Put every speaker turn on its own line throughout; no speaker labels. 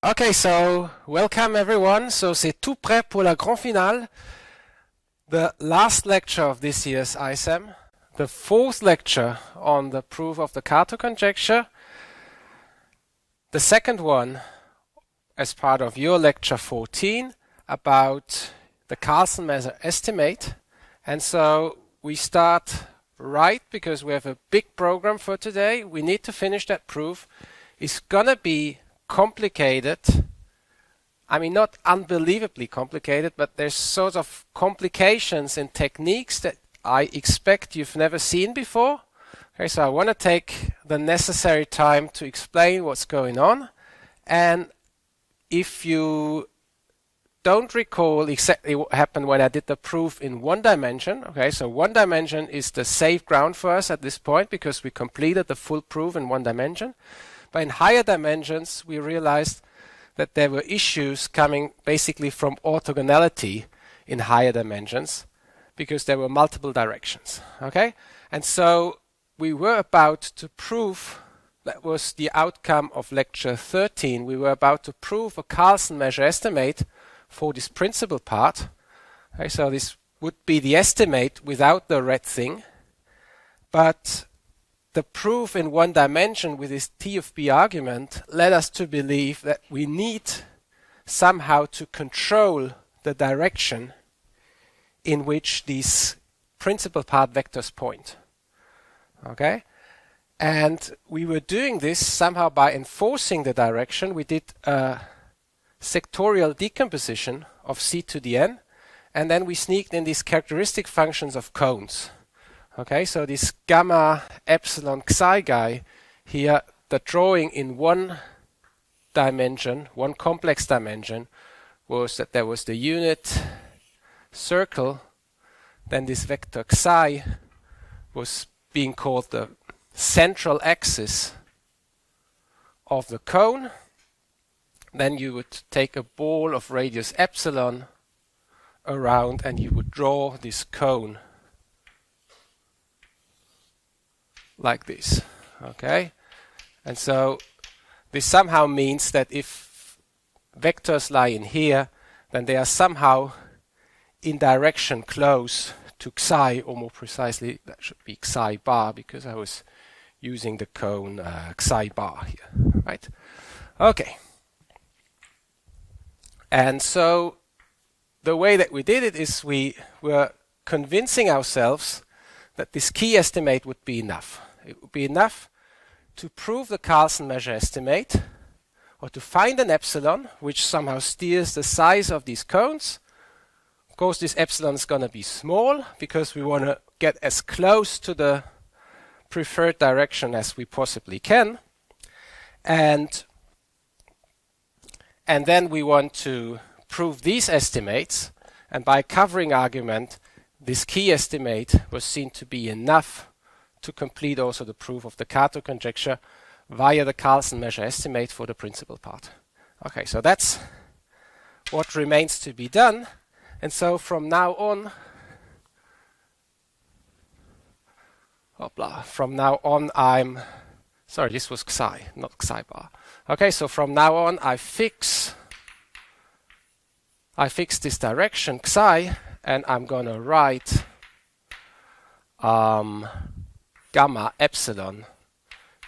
Okay, so welcome everyone. So c'est tout prêt pour la grand finale. The last lecture of this year's ISEM, the fourth lecture on the proof of the Kato conjecture, the second one as part of your lecture 14 about the Carlson measure estimate. And so we start right because we have a big program for today. We need to finish that proof. It's gonna be complicated. I mean, not unbelievably complicated, but there's sort of complications in techniques that I expect you've never seen before. Okay, so I want to take the necessary time to explain what's going on. And if you don't recall exactly what happened when I did the proof in one dimension, okay, so one dimension is the safe ground for us at this point because we completed the full proof in one dimension. But in higher dimensions, we realized that there were issues coming basically from orthogonality in higher dimensions because there were multiple directions. Okay? And so we were about to prove, that was the outcome of lecture 13, we were about to prove a Carlson measure estimate for this principal part. Okay, so this would be the estimate without the red thing. But the proof in one dimension with this T of B argument led us to believe that we need somehow to control the direction in which these principal part vectors point. Okay? And we were doing this somehow by enforcing the direction. We did a sectorial decomposition of C to the n, and then we sneaked in these characteristic functions of cones. Okay, so this gamma epsilon psi guy here, the drawing in one dimension, one complex dimension, was that there was the unit circle, then this vector psi was being called the central axis of the cone. Then you would take a ball of radius epsilon around and you would draw this cone like this. Okay, and so this somehow means that if vectors lie in here, then they are somehow in direction close to psi, or more precisely that should be psi bar because I was using the cone psi bar here, right? Okay, and so the way that we did it is we were convincing ourselves that this key estimate would be enough. It would be enough to prove the Carlson measure estimate, or to find an epsilon which somehow steers the size of these cones. Of course, this epsilon is going to be small because we want to get as close to the preferred direction as we possibly can. And then we want to prove these estimates, and by covering argument, this key estimate was seen to be enough to complete also the proof of the Kato conjecture via the Carlson measure estimate for the principal part. Okay, so that's what remains to be done. And so from now on, I'm, sorry, this was psi, not psi bar. Okay, so from now on I fix this direction psi, and I'm going to write gamma epsilon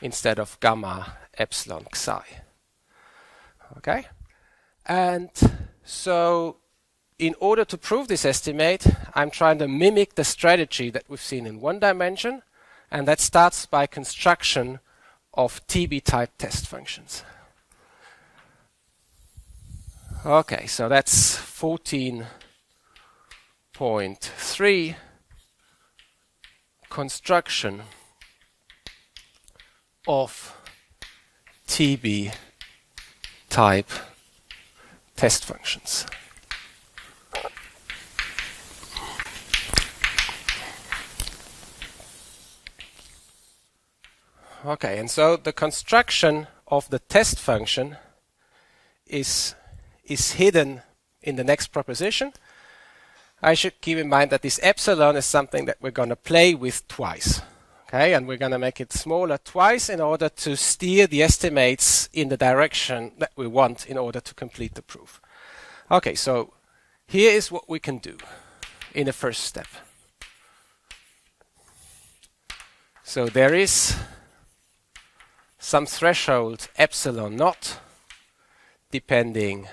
instead of gamma epsilon psi. Okay? And so in order to prove this estimate, I'm trying to mimic the strategy that we've seen in one dimension, and that starts by construction of TB type test functions. Okay, so that's 14.3 construction of TB type test functions. Okay, and so the construction of the test function is hidden in the next proposition. I should keep in mind that this epsilon is something that we're going to play with twice. Okay, and we're going to make it smaller twice in order to steer the estimates in the direction that we want in order to complete the proof. Okay, so here is what we can do in the first step. So there is some threshold epsilon naught, depending,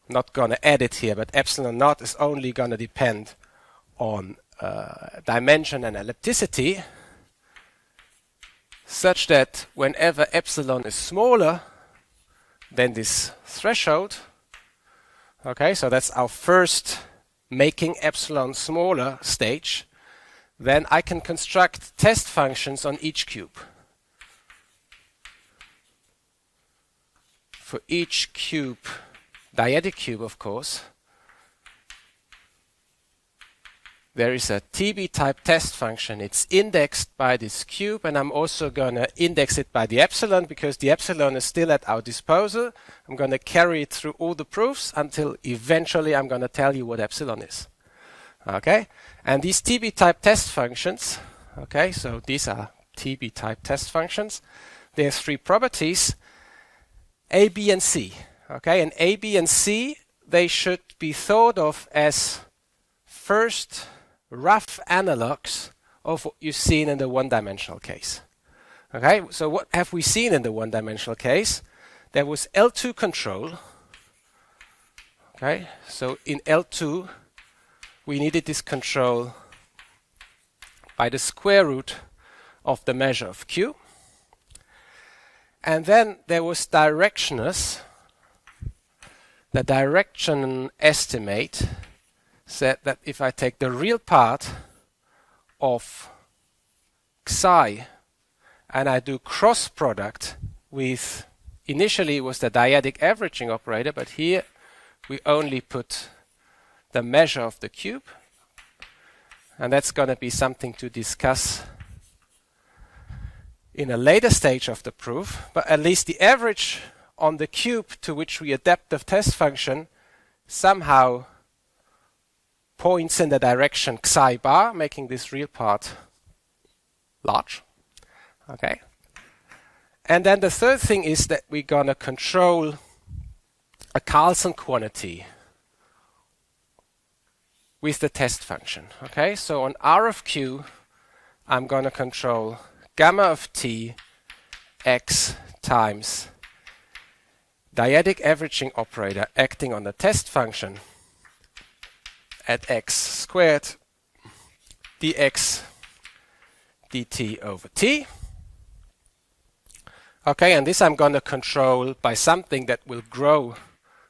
not going to add it here, but epsilon naught is only going to depend on dimension and ellipticity, such that whenever epsilon is smaller than this threshold, okay, so that's our first making epsilon smaller stage, then I can construct test functions on each cube. For each cube, dyadic cube of course, there is a TB type test function. It's indexed by this cube, and I'm also going to index it by the epsilon because the epsilon is still at our disposal. I'm going to carry it through all the proofs until eventually I'm going to tell you what epsilon is. Okay, and these TB type test functions, okay, so these are TB type test functions. They have three properties, A, B, and C. Okay, and A, B, and C, they should be thought of as first rough analogs of what you've seen in the one-dimensional case. Okay, so what have we seen in the one-dimensional case? There was L2 control. Okay, so in L2 we needed this control by the square root of the measure of Q. And then there was directionless. The direction estimate said that if I take the real part of psi and I do cross product with, initially it was the dyadic averaging operator, but here we only put the measure of the cube, and that's going to be something to discuss in a later stage of the proof, but at least the average on the cube to which we adapt the test function somehow points in the direction psi bar, making this real part large. Okay. And then the third thing is that we're going to control a Carlson quantity with the test function. Okay, so on R of Q, I'm going to control gamma of t x times dyadic averaging operator acting on the test function at x squared dx dt over t. Okay, and this I'm going to control by something that will grow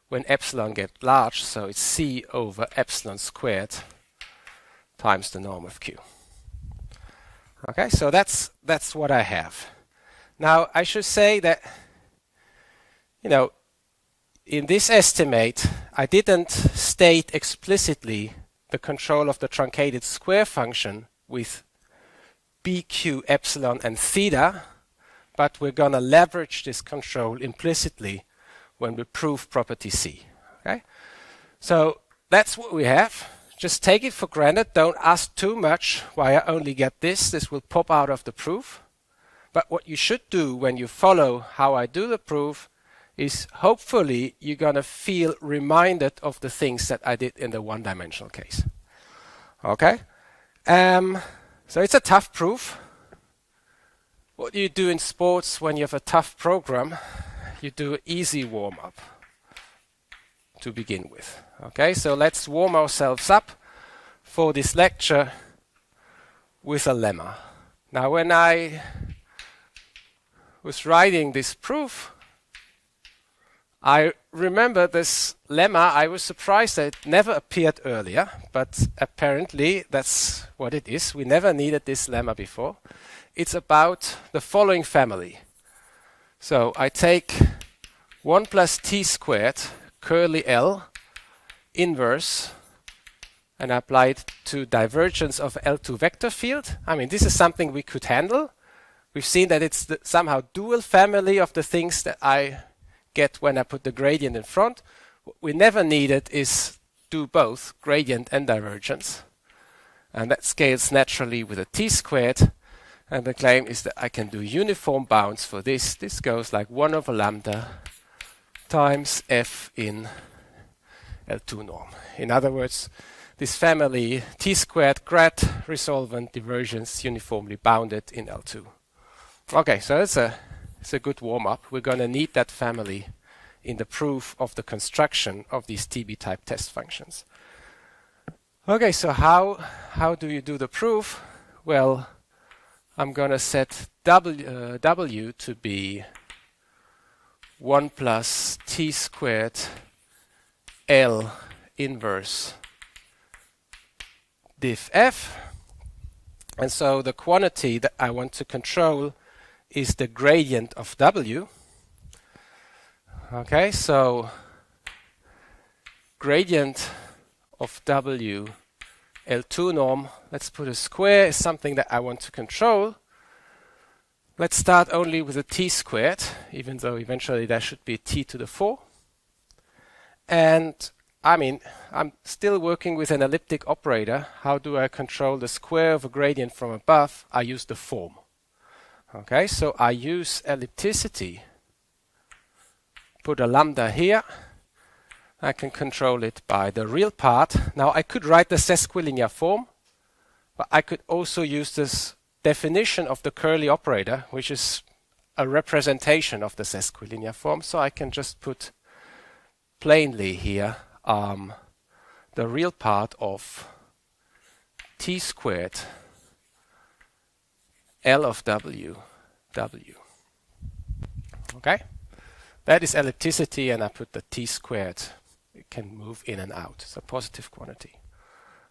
when epsilon gets large, so it's c over epsilon squared times the norm of q. Okay, so that's what I have. Now I should say that, you know, in this estimate I didn't state explicitly the control of the truncated square function with bq, epsilon and theta, but we're going to leverage this control implicitly when we prove property C. Okay? So that's what we have. Just take it for granted. Don't ask too much why I only get this. This will pop out of the proof. But what you should do when you follow how I do the proof is hopefully you're going to feel reminded of the things that I did in the one-dimensional case. Okay? So it's a tough proof. What do you do in sports when you have a tough program? You do an easy warm-up to begin with. Okay, so let's warm ourselves up for this lecture with a lemma. Now, when I was writing this proof, I remember this lemma. I was surprised that it never appeared earlier, but apparently that's what it is. We never needed this lemma before. It's about the following family. So I take 1 plus t squared curly L inverse and I apply it to divergence of L2 vector field. I mean, this is something we could handle. We've seen that it's the somehow dual family of the things that I get when I put the gradient in front. What we never needed is do both gradient and divergence. and that scales naturally with a t squared. And the claim is that I can do uniform bounds for this. This goes like 1 over lambda times f in L2 norm. In other words, this family t squared grad resolvent divergence uniformly bounded in L2. Okay, so it's a good warm-up. We're going to need that family in the proof of the construction of these TB-type test functions. Okay, so how do you do the proof? Well, I'm going to set W to be 1 plus t squared L inverse diff f. And so the quantity that I want to control is the gradient of W. Okay, so gradient of W L2 norm, let's put a square, is something that I want to control. Let's start only with a t squared, even though eventually there should be t to the 4. And I mean, I'm still working with an elliptic operator. How do I control the square of a gradient from above? I use the form. Okay, so I use ellipticity. Put a lambda here. I can control it by the real part. Now I could write the sesquilinear form, but I could also use this definition of the curly operator, which is a representation of the sesquilinear form. So I can just put plainly here the real part of t squared L of W. Okay, that is ellipticity, and I put the t squared. It can move in and out. It's a positive quantity.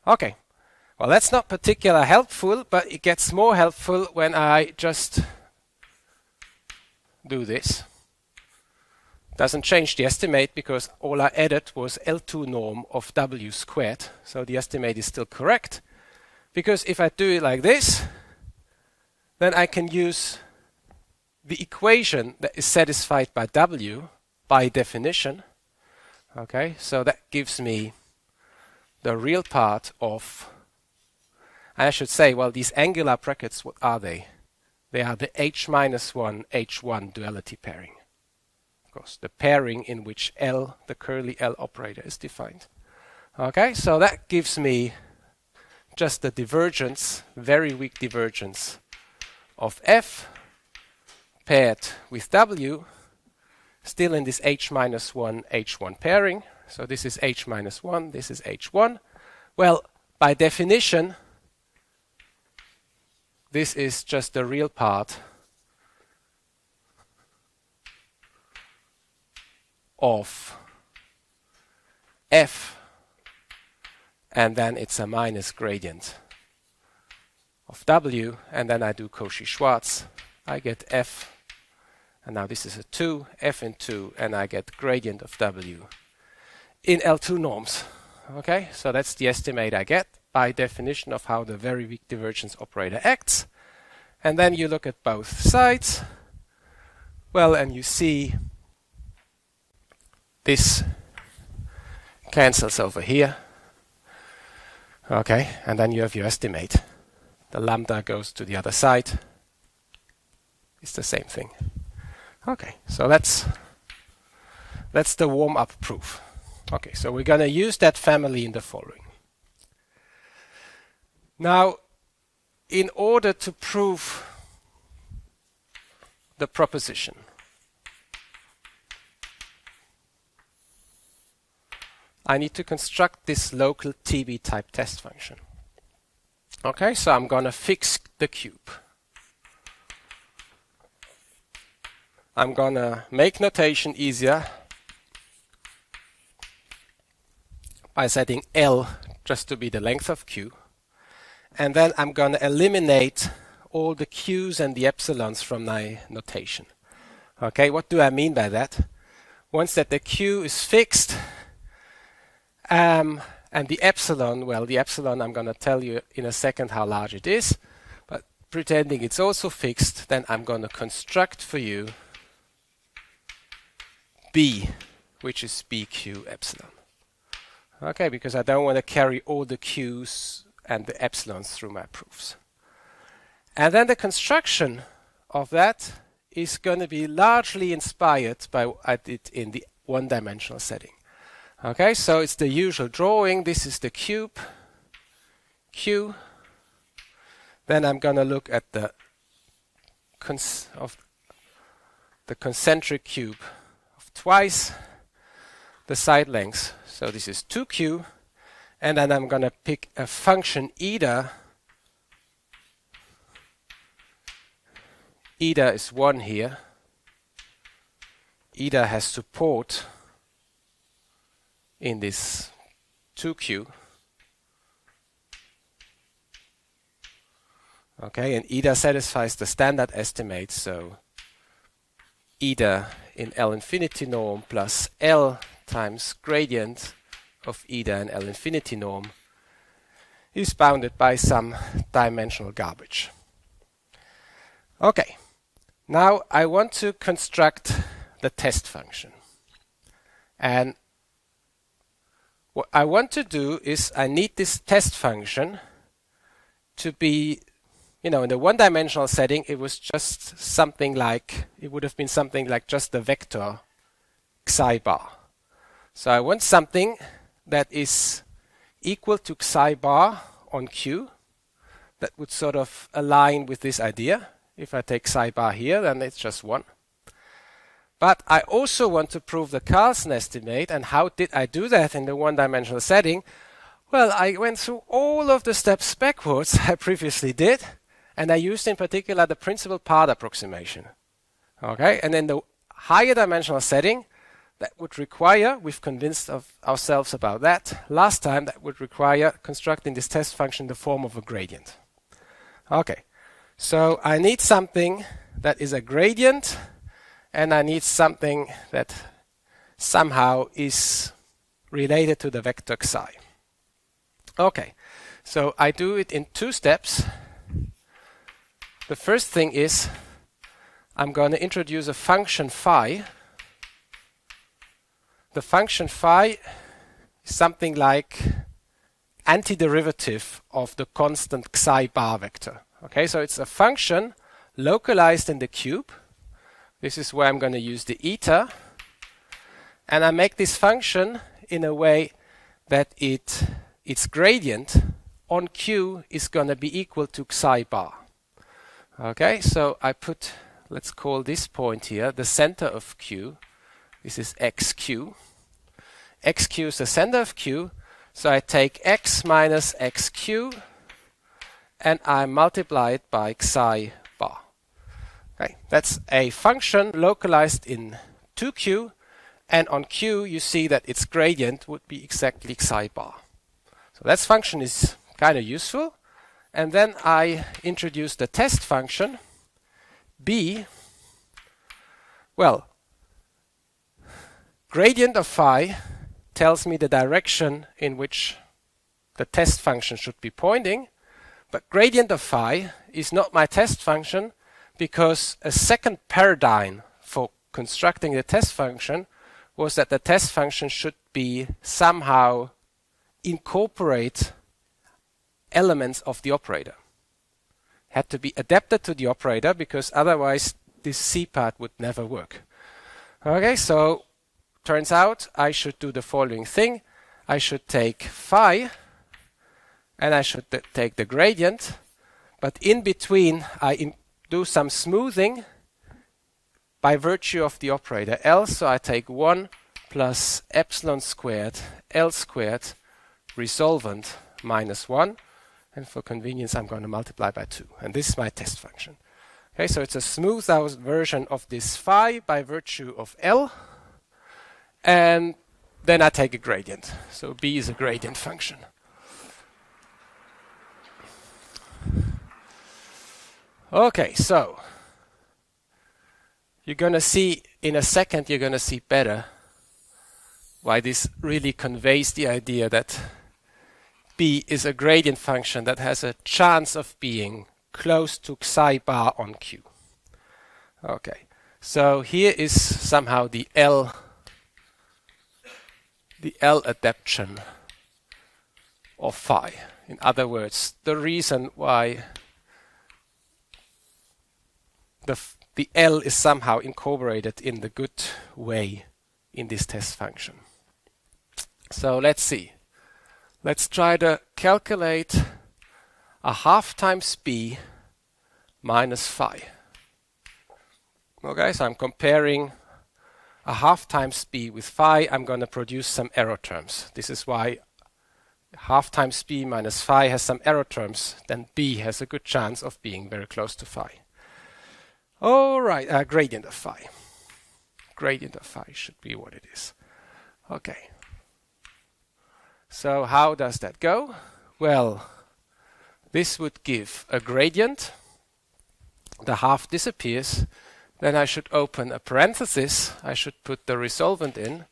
Okay, well, that's not particularly helpful, but it gets more helpful when I just do this. Doesn't change the estimate because all I added was L2 norm of W squared. So the estimate is still correct. Because if I do it like this, then I can use the equation that is satisfied by W by definition. Okay, so that gives me the real part of, I should say, well, these angular brackets, what are they? They are the H-1, H1 duality pairing. Of course, the pairing in which L, the curly L operator, is defined. Okay, so that gives me just the divergence, very weak divergence of F paired with W, still in this H-1, H1 pairing. So this is H-1, this is H1. Well, by definition, this is just the real part of F, and then it's a minus gradient of W, and then I do Cauchy-Schwarz. I get F, and now this is a 2, F in 2, and I get gradient of W in L2 norms. Okay, so that's the estimate I get by definition of how the very weak divergence operator acts. And then you look at both sides. Well, and you see this cancels over here. Okay, and then you have your estimate. The lambda goes to the other side. It's the same thing. Okay, so that's the warm-up proof. Okay, so we're going to use that family in the following. Now, in order to prove the proposition, I need to construct this local TB type test function. Okay, so I'm going to fix the cube. I'm going to make notation easier by setting L just to be the length of Q. And then I'm going to eliminate all the Q's and the epsilons from my notation. Okay, what do I mean by that? Once that the Q is fixed, and the epsilon, well, the epsilon I'm going to tell you in a second how large it is, but pretending it's also fixed, then I'm going to construct for you B, which is BQ epsilon. Okay, because I don't want to carry all the Q's and the epsilons through my proofs. And then the construction of that is going to be largely inspired by what I did in the one-dimensional setting. Okay, so it's the usual drawing. This is the cube, Q. Then I'm going to look at the concentric cube of twice the side lengths. So this is 2Q. And then I'm going to pick a function eta. Eta is 1 here. Eta has support in this 2Q. Okay, and eta satisfies the standard estimate, so eta in L infinity norm plus L times gradient of eta in L infinity norm is bounded by some dimensional garbage. Okay, now I want to construct the test function. And what I want to do is I need this test function to be, in the one-dimensional setting, it was just something like, it would have been something like just the vector psi bar. So I want something that is equal to psi bar on Q. That would sort of align with this idea. If I take psi bar here, then it's just 1. But I also want to prove the Carlson estimate. And how did I do that in the one-dimensional setting? Well, I went through all of the steps backwards I previously did. And I used in particular the principal part approximation. Okay, and in the higher dimensional setting, that would require, we've convinced of ourselves about that last time, that would require constructing this test function in the form of a gradient. Okay, so I need something that is a gradient, and I need something that somehow is related to the vector psi. Okay, so I do it in 2 steps. The first thing is I'm going to introduce a function phi. The function phi is something like antiderivative of the constant psi bar vector. Okay, so it's a function localized in the cube. This is where I'm going to use the eta. And I make this function in a way that its gradient on Q is going to be equal to psi bar. Okay, so I put, let's call this point here the center of Q. This is xq. xq is the center of Q, so I take x minus xq and I multiply it by psi bar. Okay, that's a function localized in 2Q, and on Q you see that its gradient would be exactly psi bar. So that function is kind of useful. And then I introduce the test function b. Well, gradient of phi tells me the direction in which the test function should be pointing, but gradient of phi is not my test function because a second paradigm for constructing the test function was that the test function should be somehow incorporate elements of the operator. Had to be adapted to the operator because otherwise this C part would never work. Okay, so turns out I should do the following thing. I should take phi and I should take the gradient, but in between I do some smoothing by virtue of the operator L. So I take 1 plus epsilon squared L squared resolvent minus 1. And for convenience, I'm going to multiply by 2. And this is my test function. Okay, so it's a smoothed out version of this phi by virtue of L. And then I take a gradient. So B is a gradient function. Okay, so you're going to see in a second, you're going to see better why this really conveys the idea that B is a gradient function that has a chance of being close to psi bar on Q. Okay, so here is somehow the L adaptation of phi. In other words, the reason why the L is somehow incorporated in the good way in this test function. So let's see. Let's try to calculate a half times b minus phi. Okay, so I'm comparing a half times b with phi. I'm going to produce some error terms. This is why half times b minus phi has some error terms. Then b has a good chance of being very close to phi. All right, gradient of phi. Gradient of phi should be what it is. Okay. So how does that go? Well, this would give a gradient. The half disappears. Then I should open a parenthesis. I should put the resolvent in.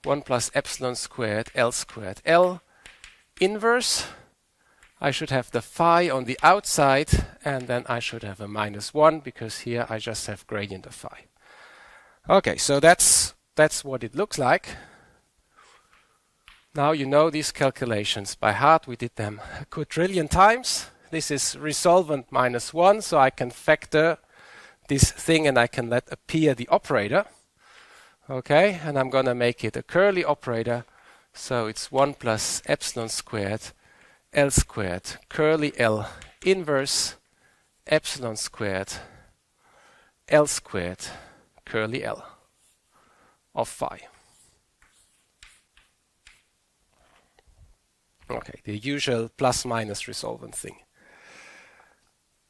1 plus epsilon squared L squared L inverse. I should have the phi on the outside, and then I should have a minus 1, because here I just have gradient of phi. Okay, so that's what it looks like. Now you know these calculations by heart. We did them a quadrillion times. This is resolvent minus 1, so I can factor this thing and I can let appear the operator. Okay, and I'm going to make it a curly operator. So it's 1 plus epsilon squared L squared curly L inverse epsilon squared L squared curly L of phi. Okay, the usual plus minus resolvent thing.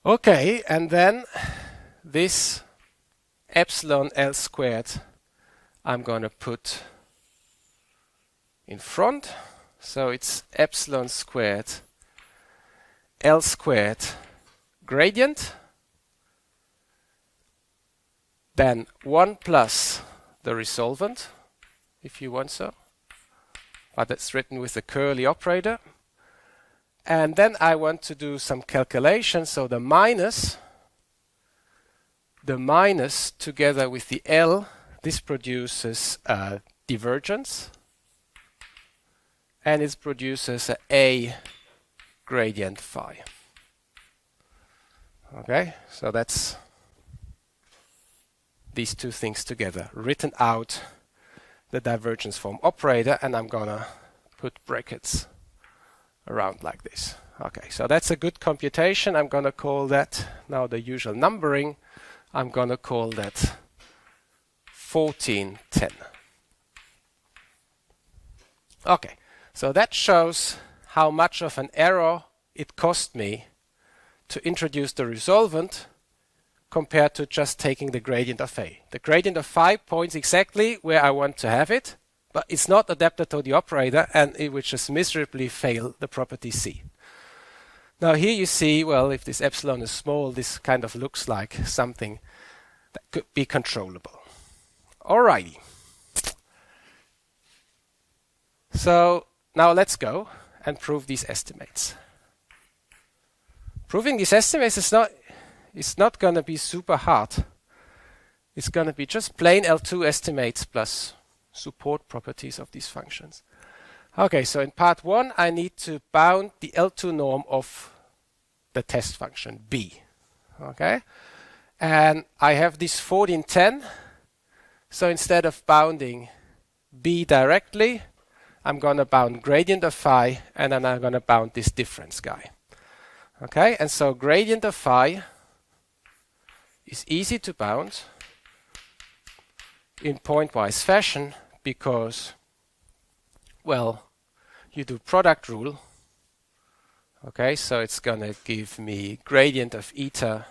Okay, and then this epsilon L squared I'm going to put in front. So it's epsilon squared L squared gradient. Then 1 plus the resolvent, if you want so. But it's written with the curly operator. And then I want to do some calculations. So the minus together with the L, this produces a divergence. And it produces a gradient phi. Okay, so that's these two things together, written out the divergence form operator, and I'm gonna put brackets around like this. Okay, so that's a good computation. I'm gonna call that now the usual numbering. I'm gonna call that 1410. Okay. So that shows how much of an error it cost me to introduce the resolvent compared to just taking the gradient of phi. The gradient of phi points exactly where I want to have it, but it's not adapted to the operator, and it would just miserably fail the property C. Now here you see, well, if this epsilon is small, this kind of looks like something that could be controllable. Alrighty. So now let's go and prove these estimates. Proving these estimates is not going to be super hard. It's going to be just plain L2 estimates plus support properties of these functions. Okay, so in part 1 I need to bound the L2 norm of the test function b. Okay, and I have this 1410. So instead of bounding b directly, I'm going to bound gradient of phi, and then I'm going to bound this difference guy. Okay, and so gradient of phi is easy to bound in pointwise fashion because, well, you do product rule. Okay, so it's going to give me gradient of eta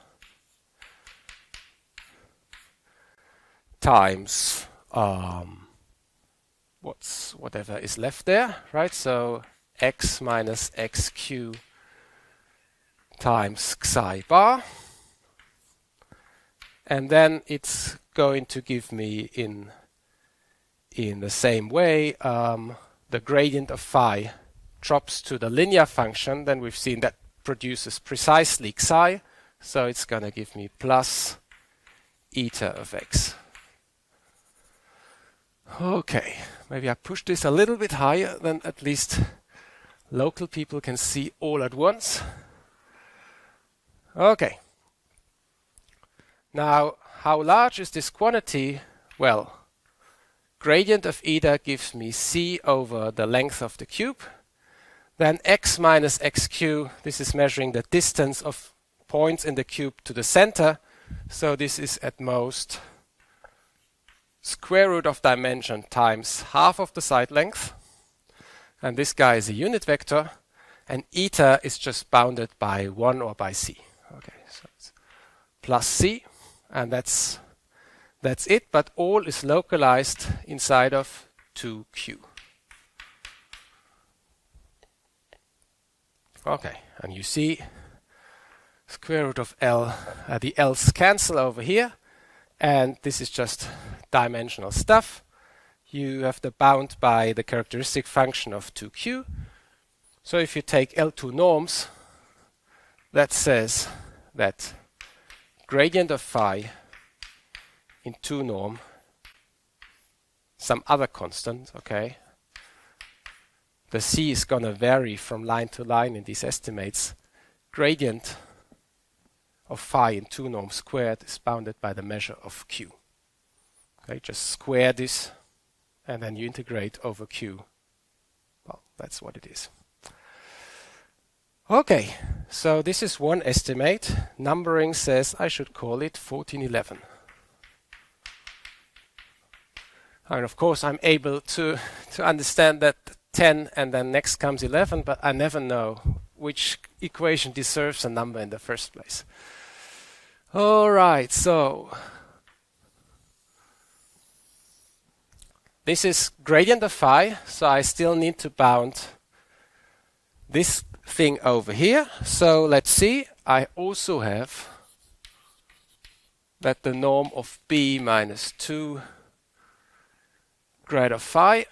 times whatever is left there, right? So x minus xq times psi bar. And then it's going to give me in the same way the gradient of phi drops to the linear function. Then we've seen that produces precisely psi. So it's going to give me plus eta of x. Okay, maybe I push this a little bit higher, then at least local people can see all at once. Okay. Now, how large is this quantity? Well, gradient of eta gives me c over the length of the cube. Then x minus xq, this is measuring the distance of points in the cube to the center. So this is at most square root of dimension times half of the side length. And this guy is a unit vector. And eta is just bounded by 1 or by c. Okay, so it's plus c. And that's it. But all is localized inside of 2q. Okay, and you see square root of L, the L's cancel over here, and this is just dimensional stuff. You have the bound by the characteristic function of 2q. So if you take L2 norms, that says that gradient of phi in 2 norm, some other constant, okay, the c is going to vary from line to line in these estimates. Gradient of phi in 2 norm squared is bounded by the measure of q. Okay, just square this and then you integrate over q. Well, that's what it is. Okay, so this is one estimate. Numbering says I should call it 1411. And of course I'm able to understand that 10 and then next comes 11, but I never know which equation deserves a number in the first place. All right, so this is gradient of phi, so I still need to bound this thing over here. So let's see, I also have that the norm of b minus 2 grad of phi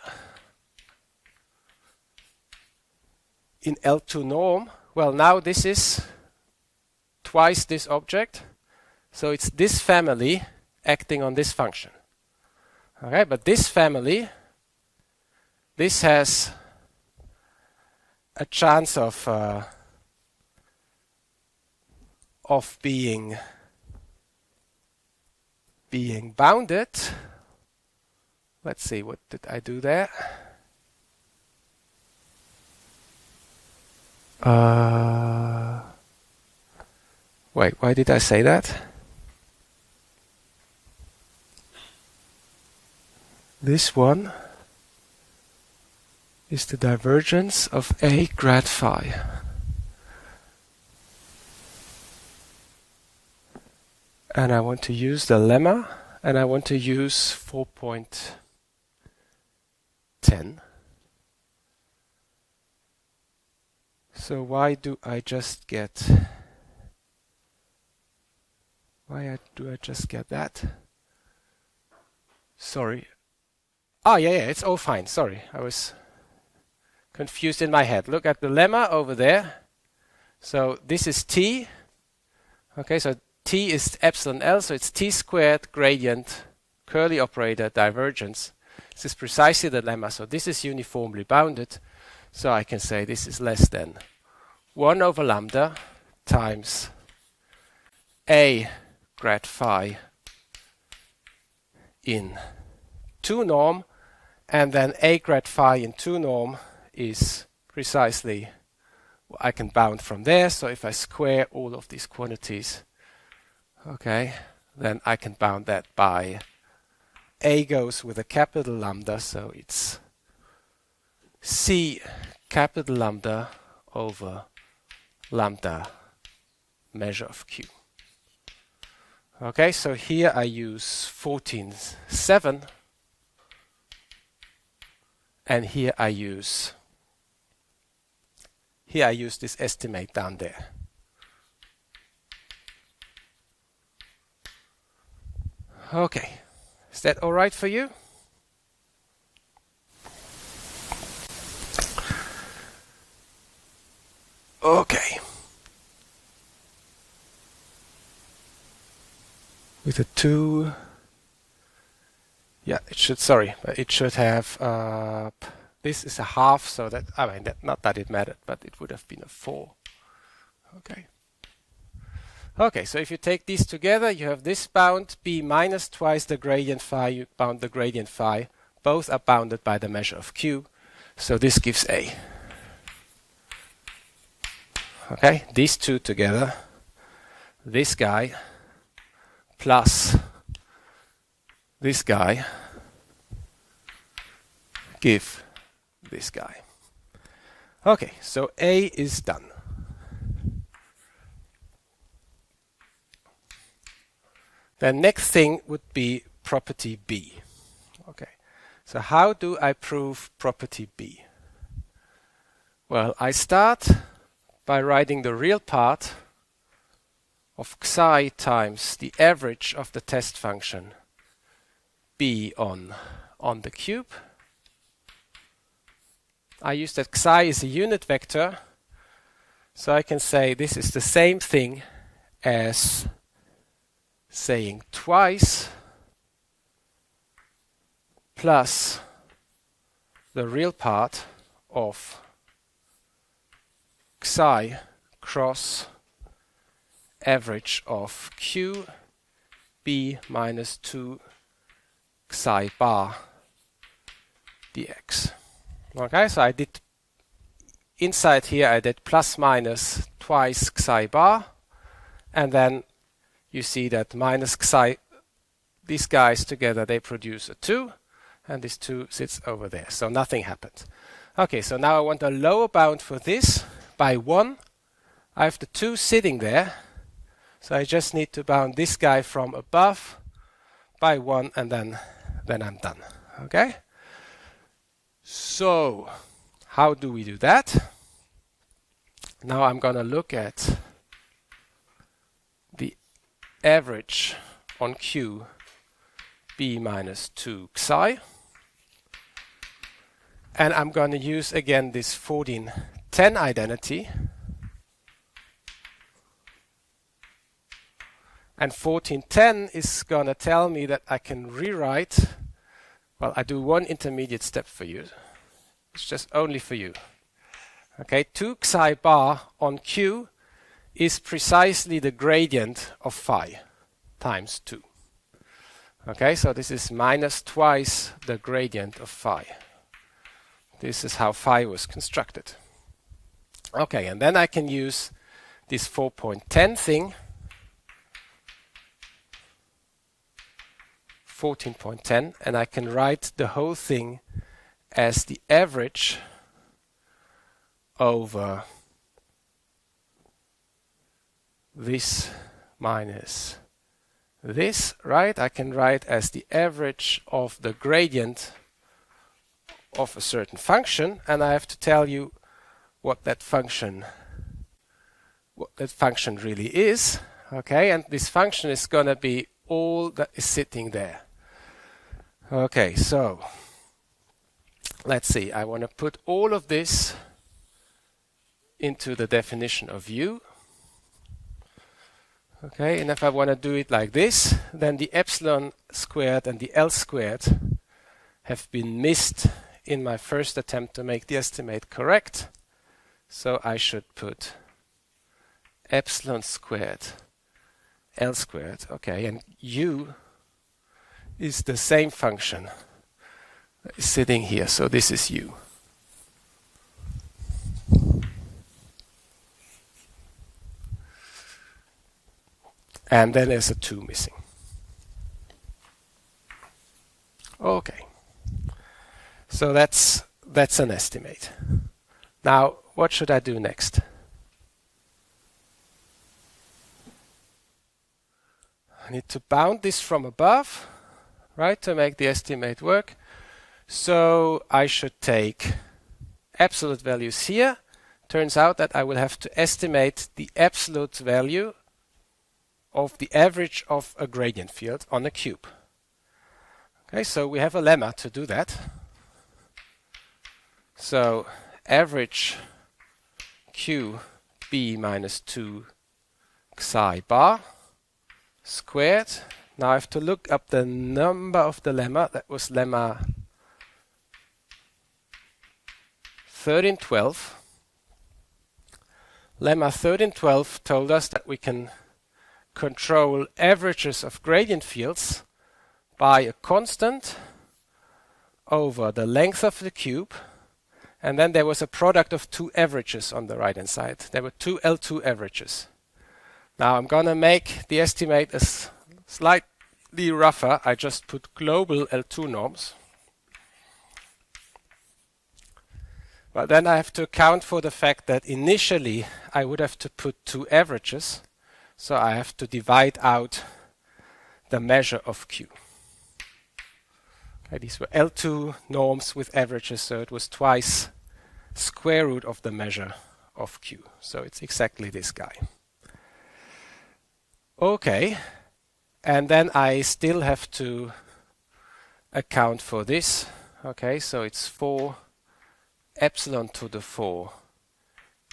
in L2 norm. Well, now this is twice this object. So it's this family acting on this function. Okay, but this family, this has a chance of being bounded. Let's see, what did I do there? Wait, why did I say that? This one is the divergence of A grad phi. And I want to use the lemma, and I want to use 4.10. So why do I just get that? Sorry. Oh, yeah, it's all fine. Sorry, I was confused in my head. Look at the lemma over there. So this is t. Okay, so t is epsilon L, so it's t squared gradient, curly operator, divergence. This is precisely the lemma, so this is uniformly bounded. So I can say this is less than 1 over lambda times A grad phi in 2 norm, and then A grad phi in 2 norm is precisely what I can bound from there. So if I square all of these quantities, okay, then I can bound that by A goes with a capital lambda, so it's C capital lambda over lambda measure of Q. Okay, so here I use 14.7, and here I use this estimate down there. Okay, is that all right for you? Okay. With a 2, yeah, it should have this is a half, so that, I mean, not that it mattered, but it would have been a 4. Okay. Okay, so if you take these together, you have this bound b minus twice the gradient phi, you bound the gradient phi. Both are bounded by the measure of q. So this gives A. Okay, these two together, this guy plus this guy give this guy. Okay, so A is done. The next thing would be property B. Okay, so how do I prove property B? Well, I start by writing the real part of xi times the average of the test function B on the cube. I use that xi is a unit vector, so I can say this is the same thing as saying twice plus the real part of xi cross average of q b minus 2 xi bar dx. Okay, so I did inside here, I did plus minus twice xi bar, and then you see that minus xi, these guys together, they produce a 2, and this 2 sits over there, so nothing happened. Okay, so now I want a lower bound for this by 1. I have the 2 sitting there, so I just need to bound this guy from above by 1, and then I'm done. Okay? So, how do we do that? Now I'm going to look at the average on q b minus 2 xi, and I'm going to use again this 1410 identity, and 1410 is going to tell me that I can rewrite, well, I do one intermediate step for you, it's just only for you. Okay, 2 xi bar on q is precisely the gradient of phi times 2. Okay, so this is minus twice the gradient of phi. This is how phi was constructed. Okay, and then I can use this 4.10 thing, 14.10, and I can write the whole thing as the average over this minus this, right? I can write as the average of the gradient of a certain function, and I have to tell you what that function really is. Okay, and this function is going to be all that is sitting there. Okay, so let's see. I want to put all of this into the definition of u. Okay, and if I want to do it like this, then the epsilon squared and the L squared have been missed in my first attempt to make the estimate correct. So I should put epsilon squared L squared. Okay, and u is the same function that is sitting here. So this is u. And then there's a 2 missing. Okay. So that's an estimate. Now, what should I do next? I need to bound this from above, right, to make the estimate work. So I should take absolute values here. Turns out that I will have to estimate the absolute value of the average of a gradient field on a cube. Okay, so we have a lemma to do that. So average q b minus 2 xi bar squared. Now I have to look up the number of the lemma. That was lemma 1312. Lemma 1312 told us that we can control averages of gradient fields by a constant over the length of the cube, and then there was a product of two averages on the right hand side. There were two L2 averages. Now I'm gonna make the estimate slightly rougher. I just put global L2 norms. But then I have to account for the fact that initially I would have to put two averages, so I have to divide out the measure of Q. Okay, these were L2 norms with averages, so it was twice square root of the measure of Q. So it's exactly this guy. Okay, and then I still have to account for this. Okay, so it's 4 epsilon to the 4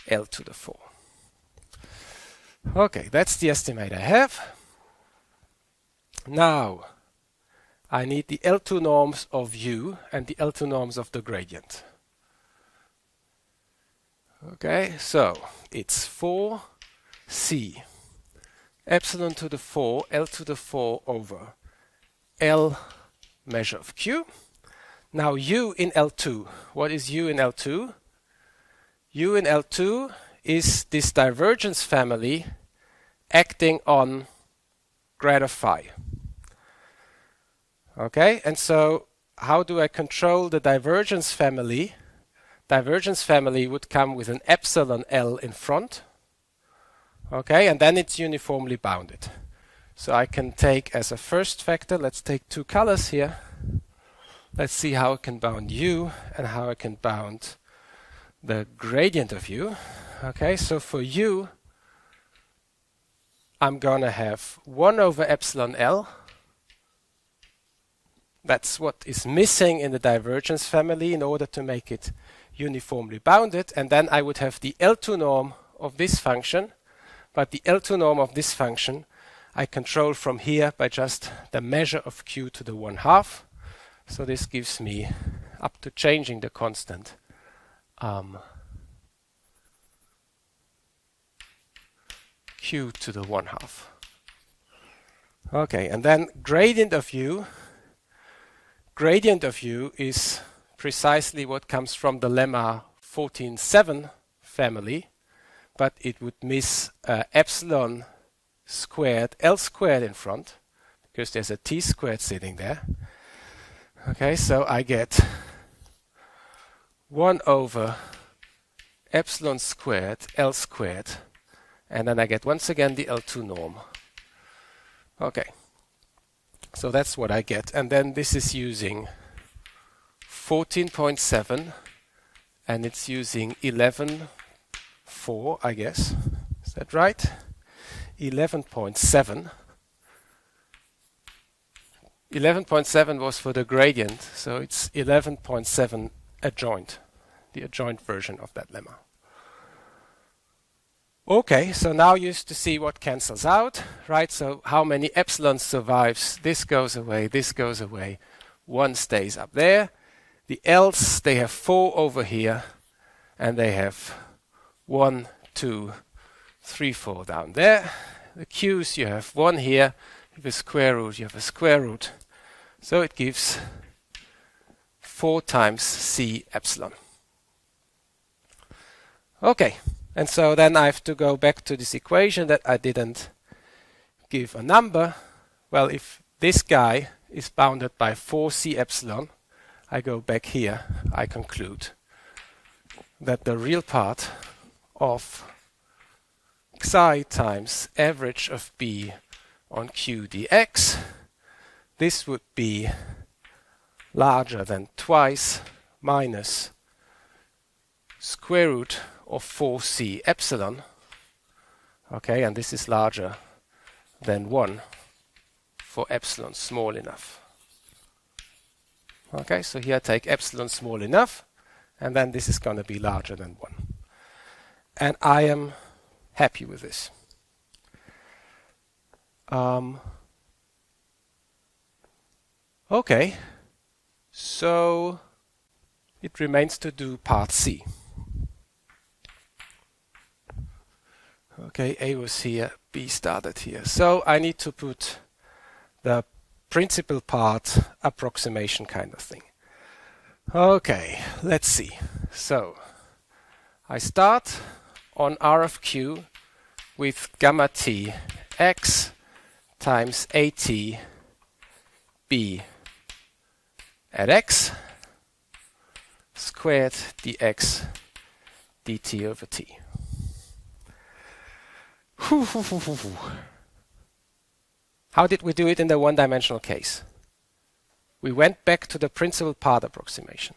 L to the 4. Okay, that's the estimate I have. Now I need the L2 norms of U and the L2 norms of the gradient. Okay, so it's 4c epsilon to the 4 L to the 4 over L measure of Q. Now U in L2. What is U in L2? U in L2 is this divergence family acting on grad of phi. Okay, and so how do I control the divergence family? Divergence family would come with an epsilon L in front. Okay, and then it's uniformly bounded. So I can take as a first factor, let's take two colors here. Let's see how I can bound U and how I can bound the gradient of U. Okay, so for U, I'm gonna have 1 over epsilon L. That's what is missing in the divergence family in order to make it uniformly bounded. And then I would have the L2 norm of this function, but the L2 norm of this function I control from here by just the measure of Q to the 1/2. So this gives me, up to changing the constant, Q to the 1/2. Okay, and then gradient of U. Gradient of U is precisely what comes from the lemma 14.7 family, but it would miss epsilon squared L squared in front, because there's a T squared sitting there. Okay, so I get 1 over epsilon squared L squared, and then I get once again the L2 norm. Okay, so that's what I get, and then this is using 14.7 and it's using 11.4, I guess. Is that right? 11.7. 11.7 was for the gradient, so it's 11.7 adjoint, the adjoint version of that lemma. Okay, so now you used to see what cancels out, right? So how many epsilons survives? This goes away, this goes away. 1 stays up there. The L's, they have 4 over here, and they have 1, 2, 3, 4 down there. The Q's, you have 1 here, you have a square root, you have a square root. So it gives 4 times C epsilon. Okay, and so then I have to go back to this equation that I didn't give a number. Well, if this guy is bounded by 4C epsilon, I go back here, I conclude that the real part of xi times average of B on Q dx, this would be larger than twice minus square root of 4C epsilon. Okay, and this is larger than 1 for epsilon small enough. Okay, so here I take epsilon small enough, and then this is going to be larger than 1. And I am happy with this. Okay, so it remains to do part C. Okay, A was here, B started here. So I need to put the principal part approximation kind of thing. Okay, let's see. So I start on R of Q with gamma t x times at b at x squared dx dt over t. How did we do it in the one-dimensional case? We went back to the principal part approximation.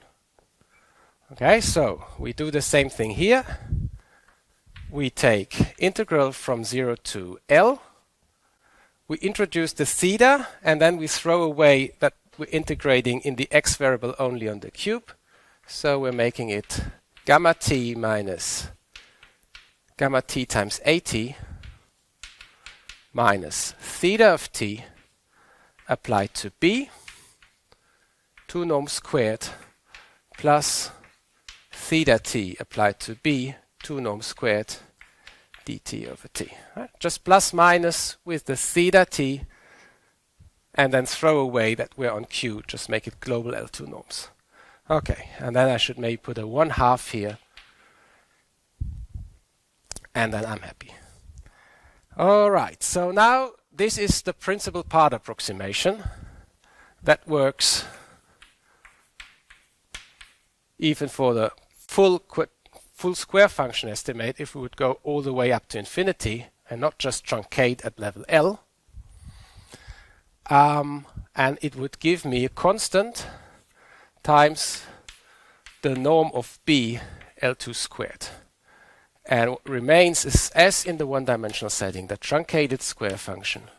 Okay, so we do the same thing here. We take integral from 0 to L. We introduce the theta, and then we throw away that we're integrating in the x variable only on the cube. So we're making it gamma t minus gamma t times at minus theta of t applied to b, 2 norm squared, plus theta t applied to b, 2 norm squared, dt over t. Right? Just plus minus with the theta t, and then throw away that we're on q, just make it global L2 norms. Okay, and then I should maybe put a 1/2 here, and then I'm happy. Alright, so now this is the principal part approximation that works even for the full square function estimate if we would go all the way up to infinity and not just truncate at level L. And it would give me a constant times the norm of b L2 squared. And what remains is, as in the one-dimensional setting, the truncated square function.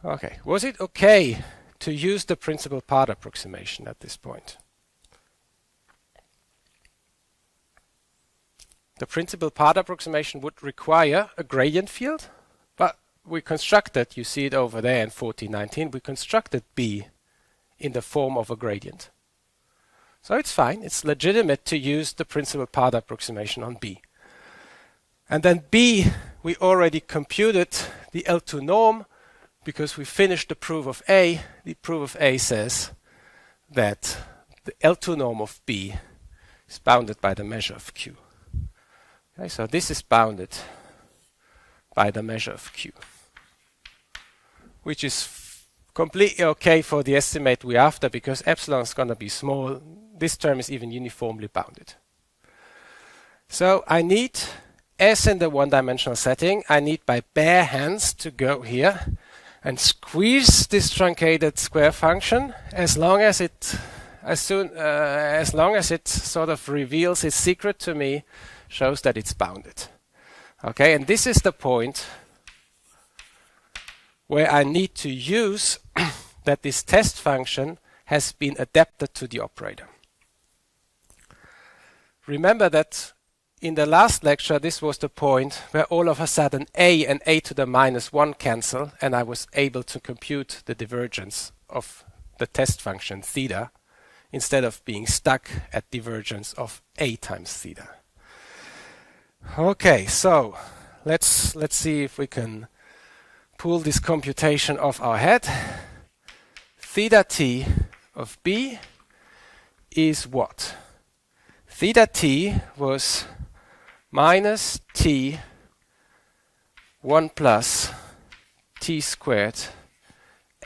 Okay, was it okay to use the principal part approximation at this point? The principal part approximation would require a gradient field, but we constructed, you see it over there in 1419, we constructed B in the form of a gradient. So it's fine, it's legitimate to use the principal part approximation on B. And then B, we already computed the L2 norm because we finished the proof of A. The proof of A says that the L2 norm of B is bounded by the measure of Q. Okay, so this is bounded by the measure of Q, which is completely okay for the estimate we're after because epsilon is going to be small. This term is even uniformly bounded. So I need, as in the one-dimensional setting, I need by bare hands to go here and squeeze this truncated square function as long as it sort of reveals its secret to me, shows that it's bounded. Okay, and this is the point where I need to use that this test function has been adapted to the operator. Remember that in the last lecture, this was the point where all of a sudden a and a to the minus 1 cancel, and I was able to compute the divergence of the test function theta instead of being stuck at divergence of a times theta. Okay, so let's see if we can pull this computation off our head. Theta t of b is what? Theta t was minus t 1 plus t squared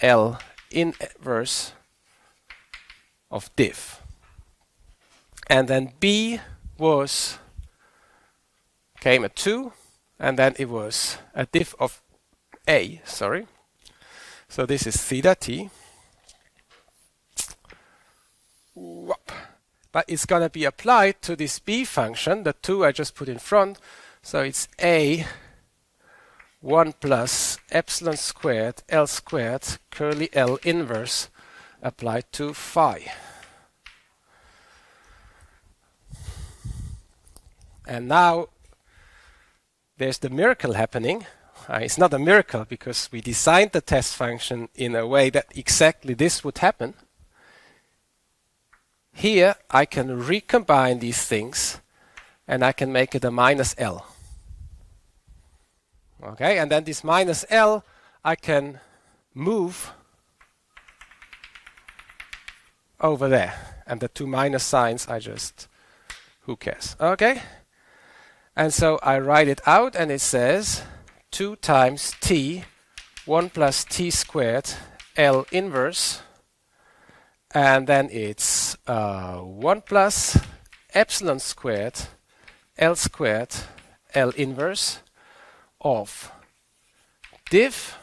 L inverse of diff. And then b came at 2, and then it was a diff of a, sorry. So this is theta t. But it's going to be applied to this b function, the 2 I just put in front. So it's a 1 plus epsilon squared L squared curly L inverse applied to phi. And now there's the miracle happening. It's not a miracle because we designed the test function in a way that exactly this would happen. here I can recombine these things and I can make it a minus L. Okay, and then this minus L I can move over there. And the two minus signs I just, who cares? Okay, and so I write it out and it says 2 times t 1 plus t squared L inverse, and then it's 1 plus epsilon squared L squared L inverse of div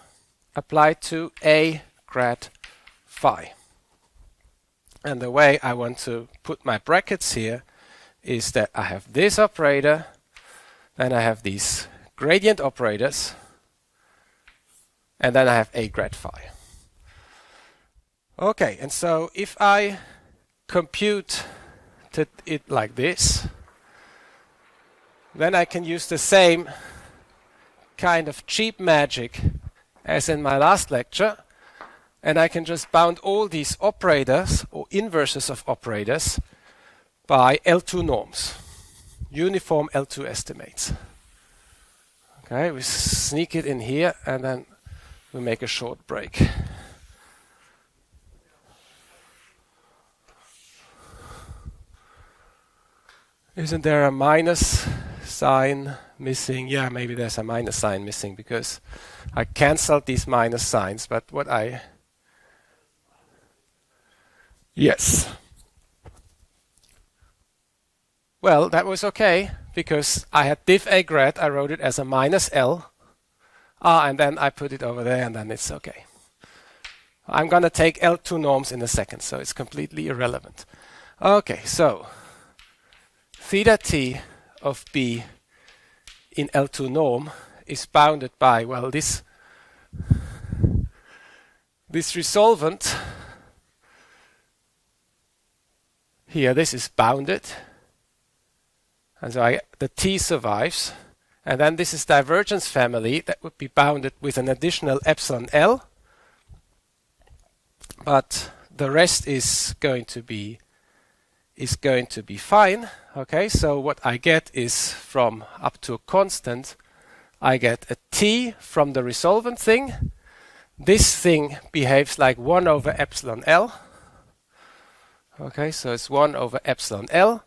applied to A grad phi. And the way I want to put my brackets here is that I have this operator, then I have these gradient operators, and then I have A grad phi. Okay, and so if I compute it like this, then I can use the same kind of cheap magic as in my last lecture, and I can just bound all these operators or inverses of operators by L2 norms, uniform L2 estimates. Okay, we sneak it in here and then we make a short break. Isn't there a minus sign missing? Yeah, maybe there's a minus sign missing because I cancelled these minus signs, but what I... Yes. Well, that was okay because I had div A grad, I wrote it as a minus L, and then I put it over there and then it's okay. I'm going to take L2 norms in a second, so it's completely irrelevant. Okay, so theta t of B in L2 norm is bounded by, well, this resolvent here, this is bounded, and so the T survives, and then this is divergence family that would be bounded with an additional epsilon L, but the rest is going to be fine. Okay, so what I get is from up to a constant, I get a T from the resolvent thing. This thing behaves like 1 over epsilon L. Okay, so it's 1 over epsilon L,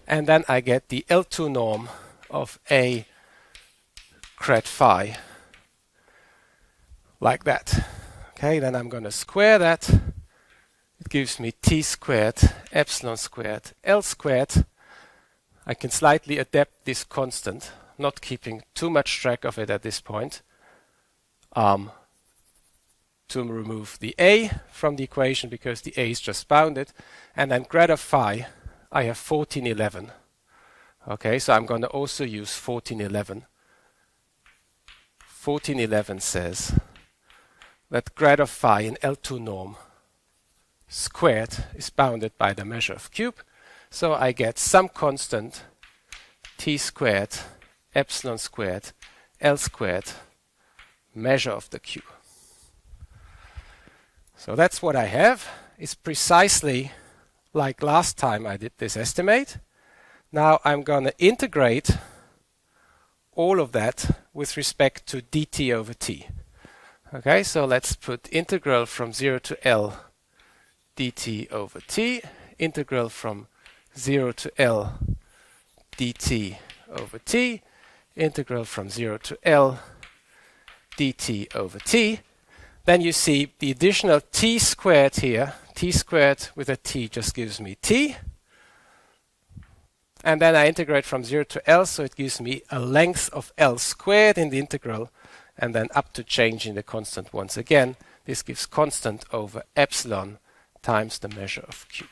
and then I get the L2 norm of A grad phi like that. Okay, then I'm going to square that. It gives me T squared epsilon squared L squared. I can slightly adapt this constant, not keeping too much track of it at this point, to remove the A from the equation because the A is just bounded, and then grad of phi I have 1411. Okay, so I'm going to also use 1411. 1411 says that grad of phi in L2 norm squared is bounded by the measure of cube, so I get some constant T squared epsilon squared L squared measure of the cube. So that's what I have. It's precisely like last time I did this estimate. Now I'm going to integrate all of that with respect to dt over t. Okay, so let's put integral from 0 to L dt over t, integral from 0 to L dt over t, integral from 0 to L dt over t. Then you see the additional t squared here. T squared with a t just gives me t. And then I integrate from 0 to L, so it gives me a length of L squared in the integral, and then up to changing the constant once again. This gives constant over epsilon times the measure of cube.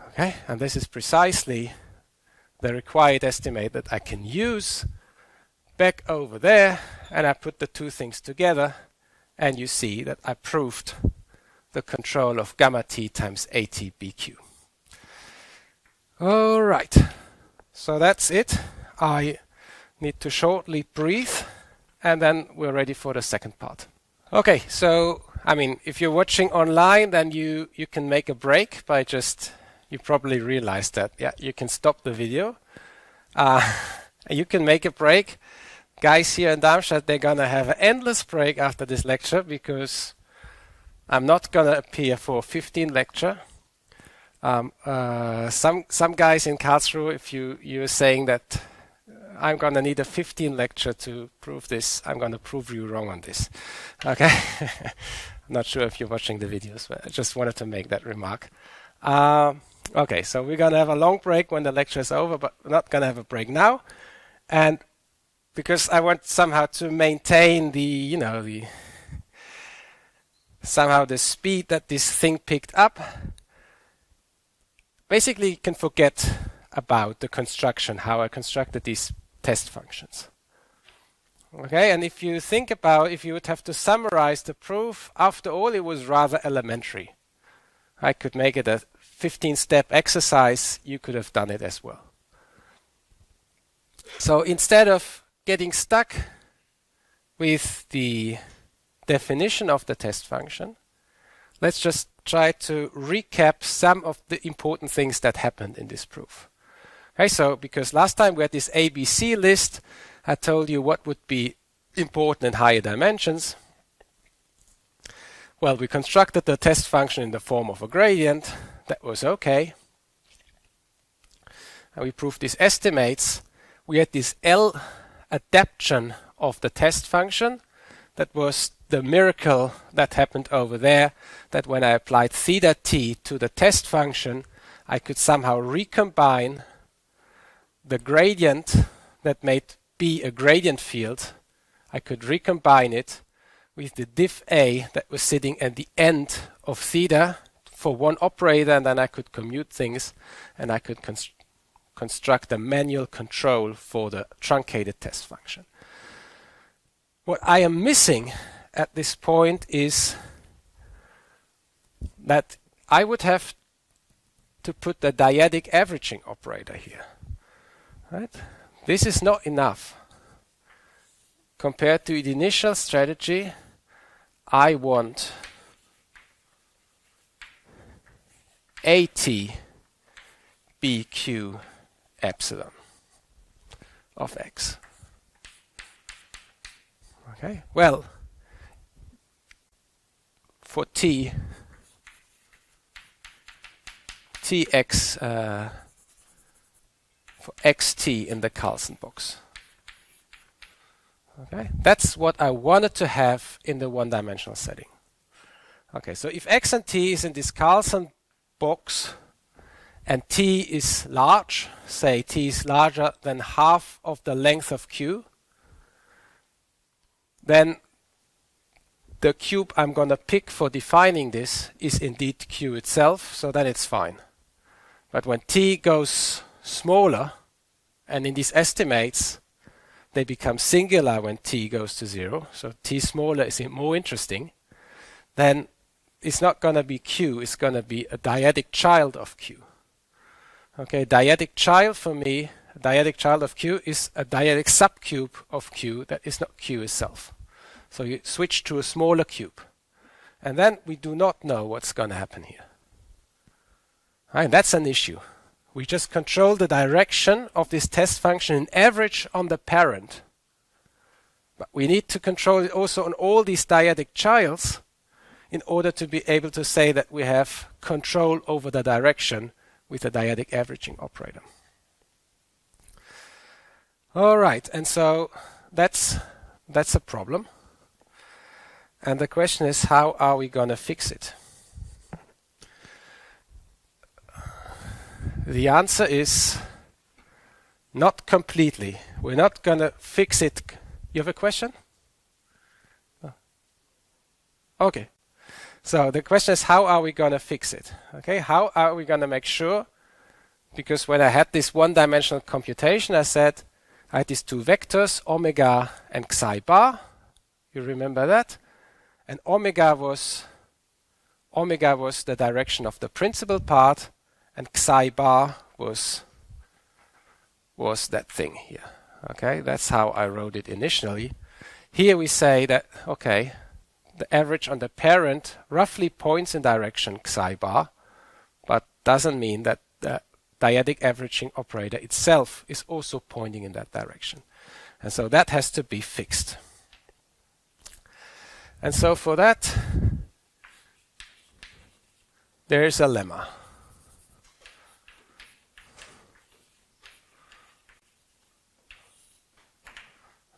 Okay, and this is precisely the required estimate that I can use back over there, and I put the two things together, and you see that I proved the control of gamma t times at bq. All right, so that's it. I need to shortly breathe, and then we're ready for the second part. Okay, so I mean, if you're watching online, then you can make a break by just, you probably realize that, yeah, you can stop the video. You can make a break. Guys here in Darmstadt, they're going to have an endless break after this lecture because I'm not going to appear for 15 lecture. Some guys in Karlsruhe, if you're saying that I'm going to need a 15 lecture to prove this, I'm going to prove you wrong on this. Okay? I'm not sure if you're watching the videos, but I just wanted to make that remark. Okay, so we're going to have a long break when the lecture is over, but we're not going to have a break now. And because I want somehow to maintain somehow the speed that this thing picked up, basically you can forget about the construction, how I constructed these test functions. Okay, and if you think about if you would have to summarize the proof, after all it was rather elementary. I could make it a 15-step exercise, you could have done it as well. So instead of getting stuck with the definition of the test function, let's just try to recap some of the important things that happened in this proof. Okay, so because last time we had this ABC list, I told you what would be important in higher dimensions. Well, we constructed the test function in the form of a gradient. That was okay. And we proved these estimates. We had this L adaptation of the test function. That was the miracle that happened over there, that when I applied theta t to the test function, I could somehow recombine the gradient that made B a gradient field. I could recombine it with the diff A that was sitting at the end of theta for one operator, and then I could commute things, and I could construct a manual control for the truncated test function. What I am missing at this point is that I would have to put the dyadic averaging operator here. Right? This is not enough. Compared to the initial strategy, I want AT BQ epsilon of x. Okay, well, for t, tx, for xt in the Carlson box. Okay, that's what I wanted to have in the one-dimensional setting. Okay, so if x and t is in this Carlson box and t is large, say t is larger than half of the length of q, then the cube I'm going to pick for defining this is indeed q itself, so then it's fine. But when t goes smaller, and in these estimates they become singular when t goes to 0, so t smaller is more interesting, then it's not going to be q, it's going to be a dyadic child of q. Okay, dyadic child for me, a dyadic child of q is a dyadic subcube of q that is not q itself. So you switch to a smaller cube. And then we do not know what's going to happen here. And that's an issue. We just control the direction of this test function in average on the parent. But we need to control it also on all these dyadic childs in order to be able to say that we have control over the direction with the dyadic averaging operator. All right, and so that's a problem. And the question is, how are we going to fix it? The answer is not completely. We're not going to fix it. You have a question? No. Okay. So the question is, how are we going to fix it? Okay, how are we going to make sure? Because when I had this one-dimensional computation, I said I had these two vectors, omega and psi bar. You remember that? And omega was the direction of the principal part, and psi bar was that thing here. Okay, that's how I wrote it initially. Here we say that, okay, the average on the parent roughly points in direction psi bar, but doesn't mean that the dyadic averaging operator itself is also pointing in that direction. And so that has to be fixed. And so for that, there is a lemma.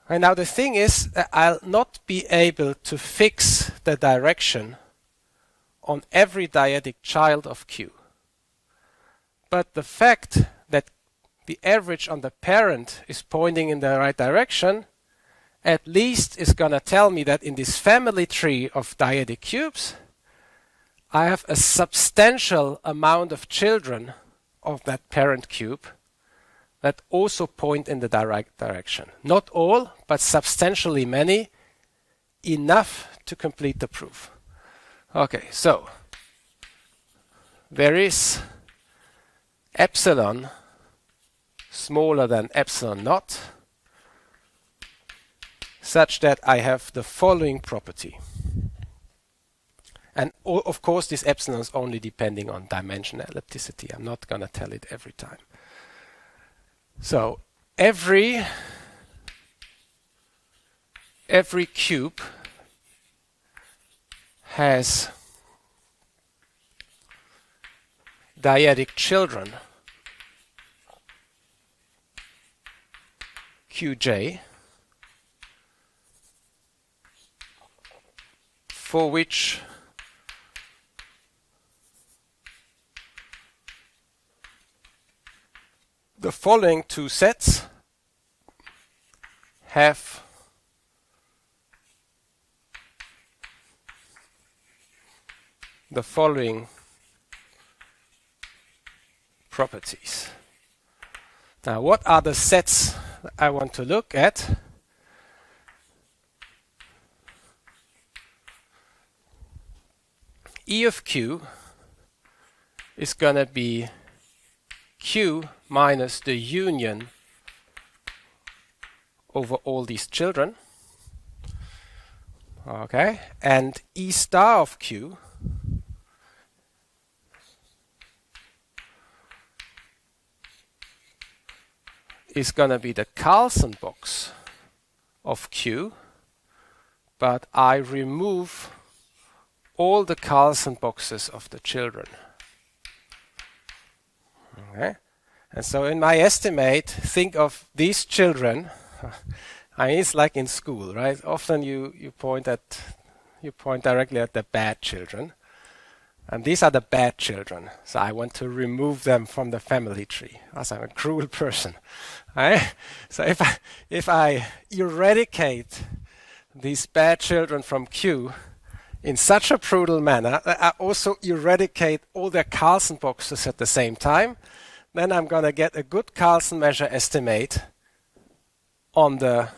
And now the thing is that I'll not be able to fix the direction on every dyadic child of Q. But the fact that the average on the parent is pointing in the right direction at least is going to tell me that in this family tree of dyadic cubes, I have a substantial amount of children of that parent cube that also point in the direct direction. Not all, but substantially many, enough to complete the proof. Okay, so there is epsilon smaller than epsilon naught, such that I have the following property. And of course this epsilon is only depending on dimension ellipticity. I'm not going to tell it every time. So every cube has dyadic children Qj for which the following two sets have the following properties. Now, what are the sets I want to look at? E of Q is going to be Q minus the union over all these children. Okay, and E star of Q is going to be the Carlson box of Q, but I remove all the Carlson boxes of the children. Okay. And so in my estimate, think of these children. I mean, it's like in school, right? Often you point directly at the bad children. And these are the bad children. So I want to remove them from the family tree, as I'm a cruel person. Right? So if I eradicate these bad children from Q in such a brutal manner that I also eradicate all their Carlson boxes at the same time, then I'm going to get a good Carlson measure estimate on the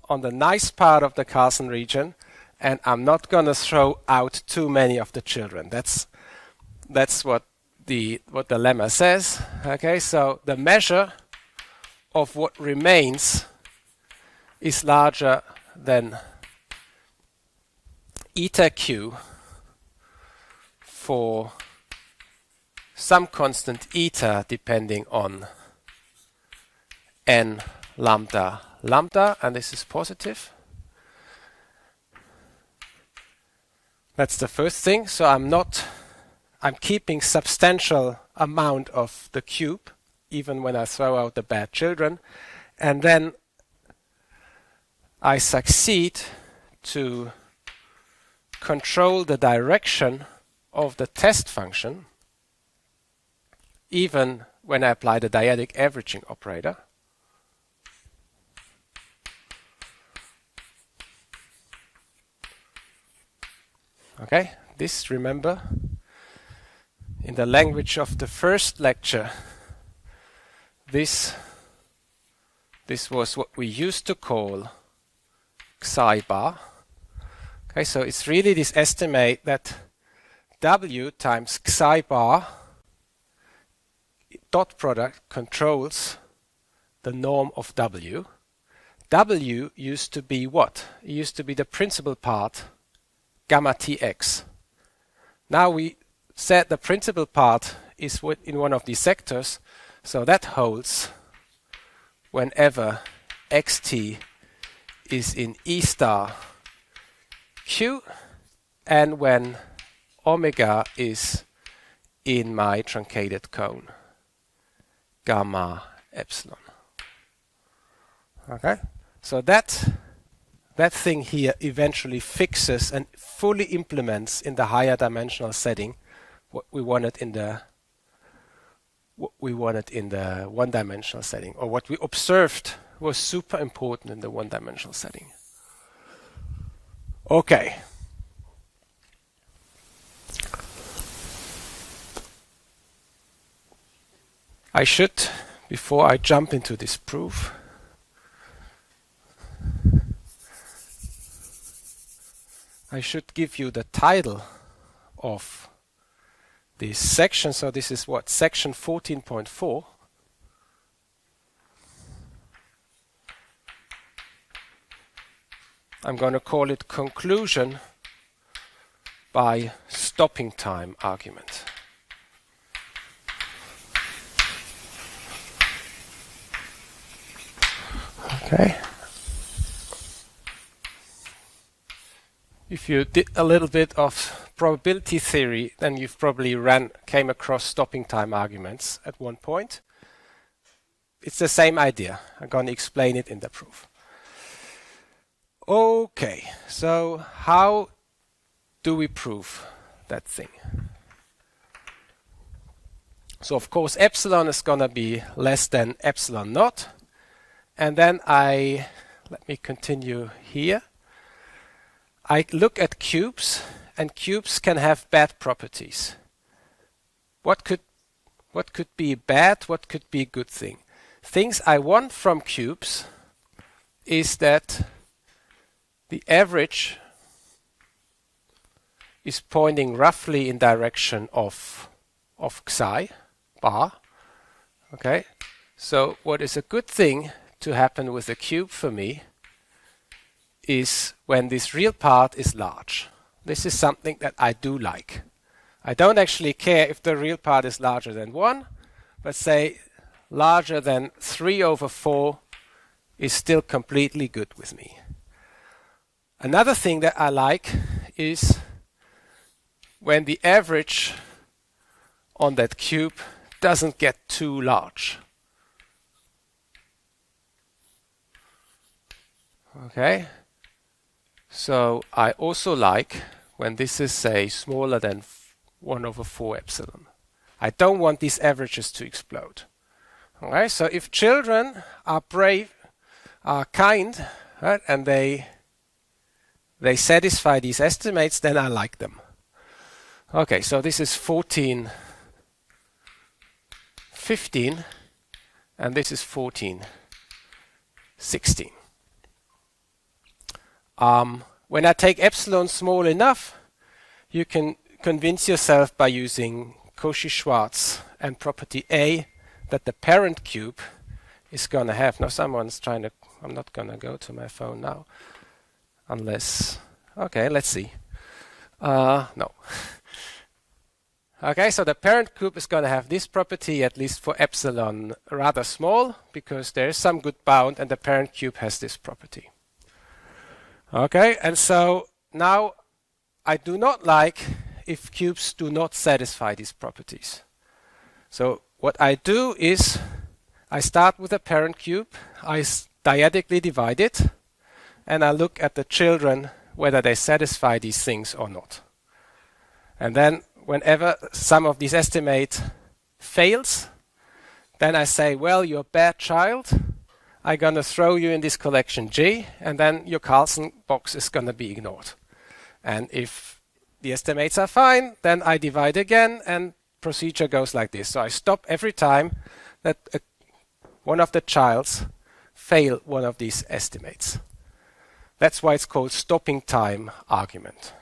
nice part of the Carlson region, and I'm not going to throw out too many of the children. That's what the lemma says. Okay, so the measure of what remains is larger than eta q for some constant eta depending on n lambda lambda, and this is positive. That's the first thing. So I'm keeping substantial amount of the cube even when I throw out the bad children, and then I succeed to control the direction of the test function even when I apply the dyadic averaging operator. Okay, this, remember, in the language of the first lecture, this was what we used to call psi bar. Okay, so it's really this estimate that W times psi bar dot product controls the norm of W W used to be what? It used to be the principal part, gamma Tx. Now we said the principal part is in one of these sectors, so that holds whenever xt is in E star q and when omega is in my truncated cone, gamma epsilon. Okay, so that thing here eventually fixes and fully implements in the higher dimensional setting what we wanted in the one-dimensional setting, or what we observed was super important in the one-dimensional setting. Okay. I should, before I jump into this proof, I should give you the title of this section. So this is what? Section 14.4. I'm going to call it conclusion by stopping time argument. Okay. If you did a little bit of probability theory, then you've probably came across stopping time arguments at one point. It's the same idea. I'm going to explain it in the proof. Okay, so how do we prove that thing? So of course epsilon is going to be less than epsilon naught. And then let me continue here. I look at cubes, and cubes can have bad properties. What could be bad? What could be a good thing? Things I want from cubes is that the average is pointing roughly in direction of psi bar. Okay, so what is a good thing to happen with a cube for me is when this real part is large. This is something that I do like. I don't actually care if the real part is larger than 1, but say larger than 3/4 is still completely good with me. Another thing that I like is when the average on that cube doesn't get too large. Okay, so I also like when this is, say, smaller than 1/4 epsilon. I don't want these averages to explode. Okay, so if children are brave, are kind, right, and they satisfy these estimates, then I like them. Okay, so this is 14.15, and this is 14.16. When I take epsilon small enough, you can convince yourself by using Cauchy-Schwarz and property A that the parent cube is going to have. Now someone's trying to, I'm not going to go to my phone now. Unless, okay, let's see. No. Okay, so the parent cube is going to have this property, at least for epsilon, rather small, because there is some good bound, and the parent cube has this property. Okay, and so now I do not like if cubes do not satisfy these properties. So what I do is I start with a parent cube, I dyadically divide it, and I look at the children whether they satisfy these things or not. And then whenever some of these estimate fails, then I say, well, you're a bad child. I'm going to throw you in this collection G, and then your Carlson box is going to be ignored. And if the estimates are fine, then I divide again, and procedure goes like this. So I stop every time that one of the childs fail one of these estimates. That's why it's called stopping time argument.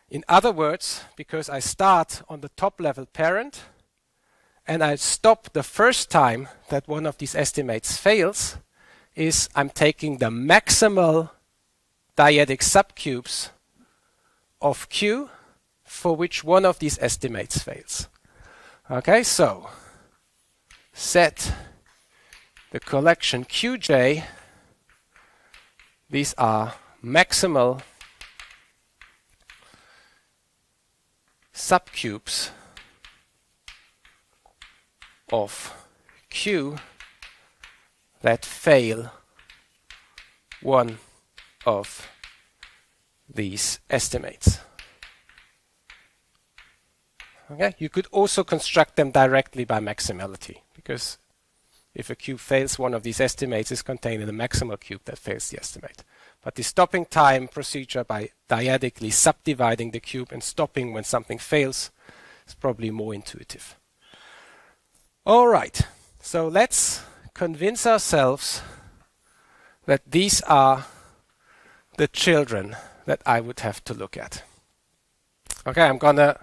In other words, because I start on the top level parent, and I stop the first time that one of these estimates fails, is I'm taking the maximal dyadic subcubes of Q for which one of these estimates fails. Okay, so set the collection Qj, these are maximal subcubes of Q that fail one of these estimates. Okay, you could also construct them directly by maximality, because if a cube fails one of these estimates, it's contained in the maximal cube that fails the estimate. But the stopping time procedure by dyadically subdividing the cube and stopping when something fails is probably more intuitive. All right, so let's convince ourselves that these are the children that I would have to look at. Okay, I'm gonna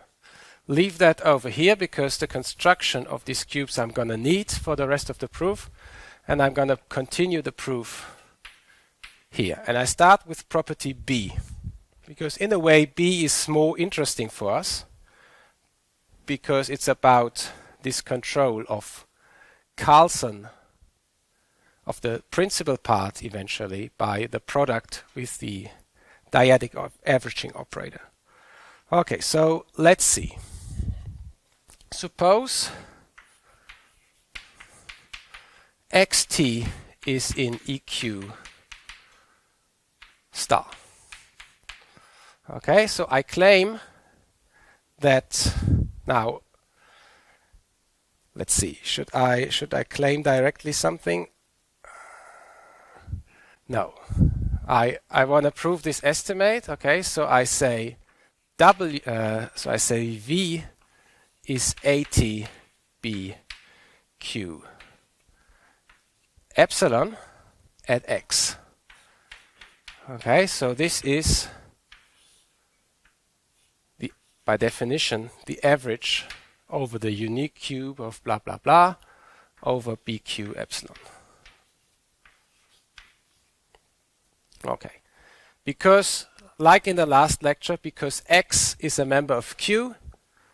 leave that over here because the construction of these cubes I'm gonna need for the rest of the proof, and I'm gonna continue the proof here. And I start with property B, because in a way B is more interesting for us because it's about this control of Carlson, of the principal part eventually, by the product with the dyadic averaging operator. Okay, so let's see. Suppose xt is in EQ star. Okay, so I claim that now. Let's see. Should I claim directly something? No. I want to prove this estimate. Okay, so I say W. So I say V is AT BQ epsilon at X. Okay, so this is by definition the average over the unique cube of blah blah blah over BQ epsilon. Okay, because like in the last lecture, because X is a member of Q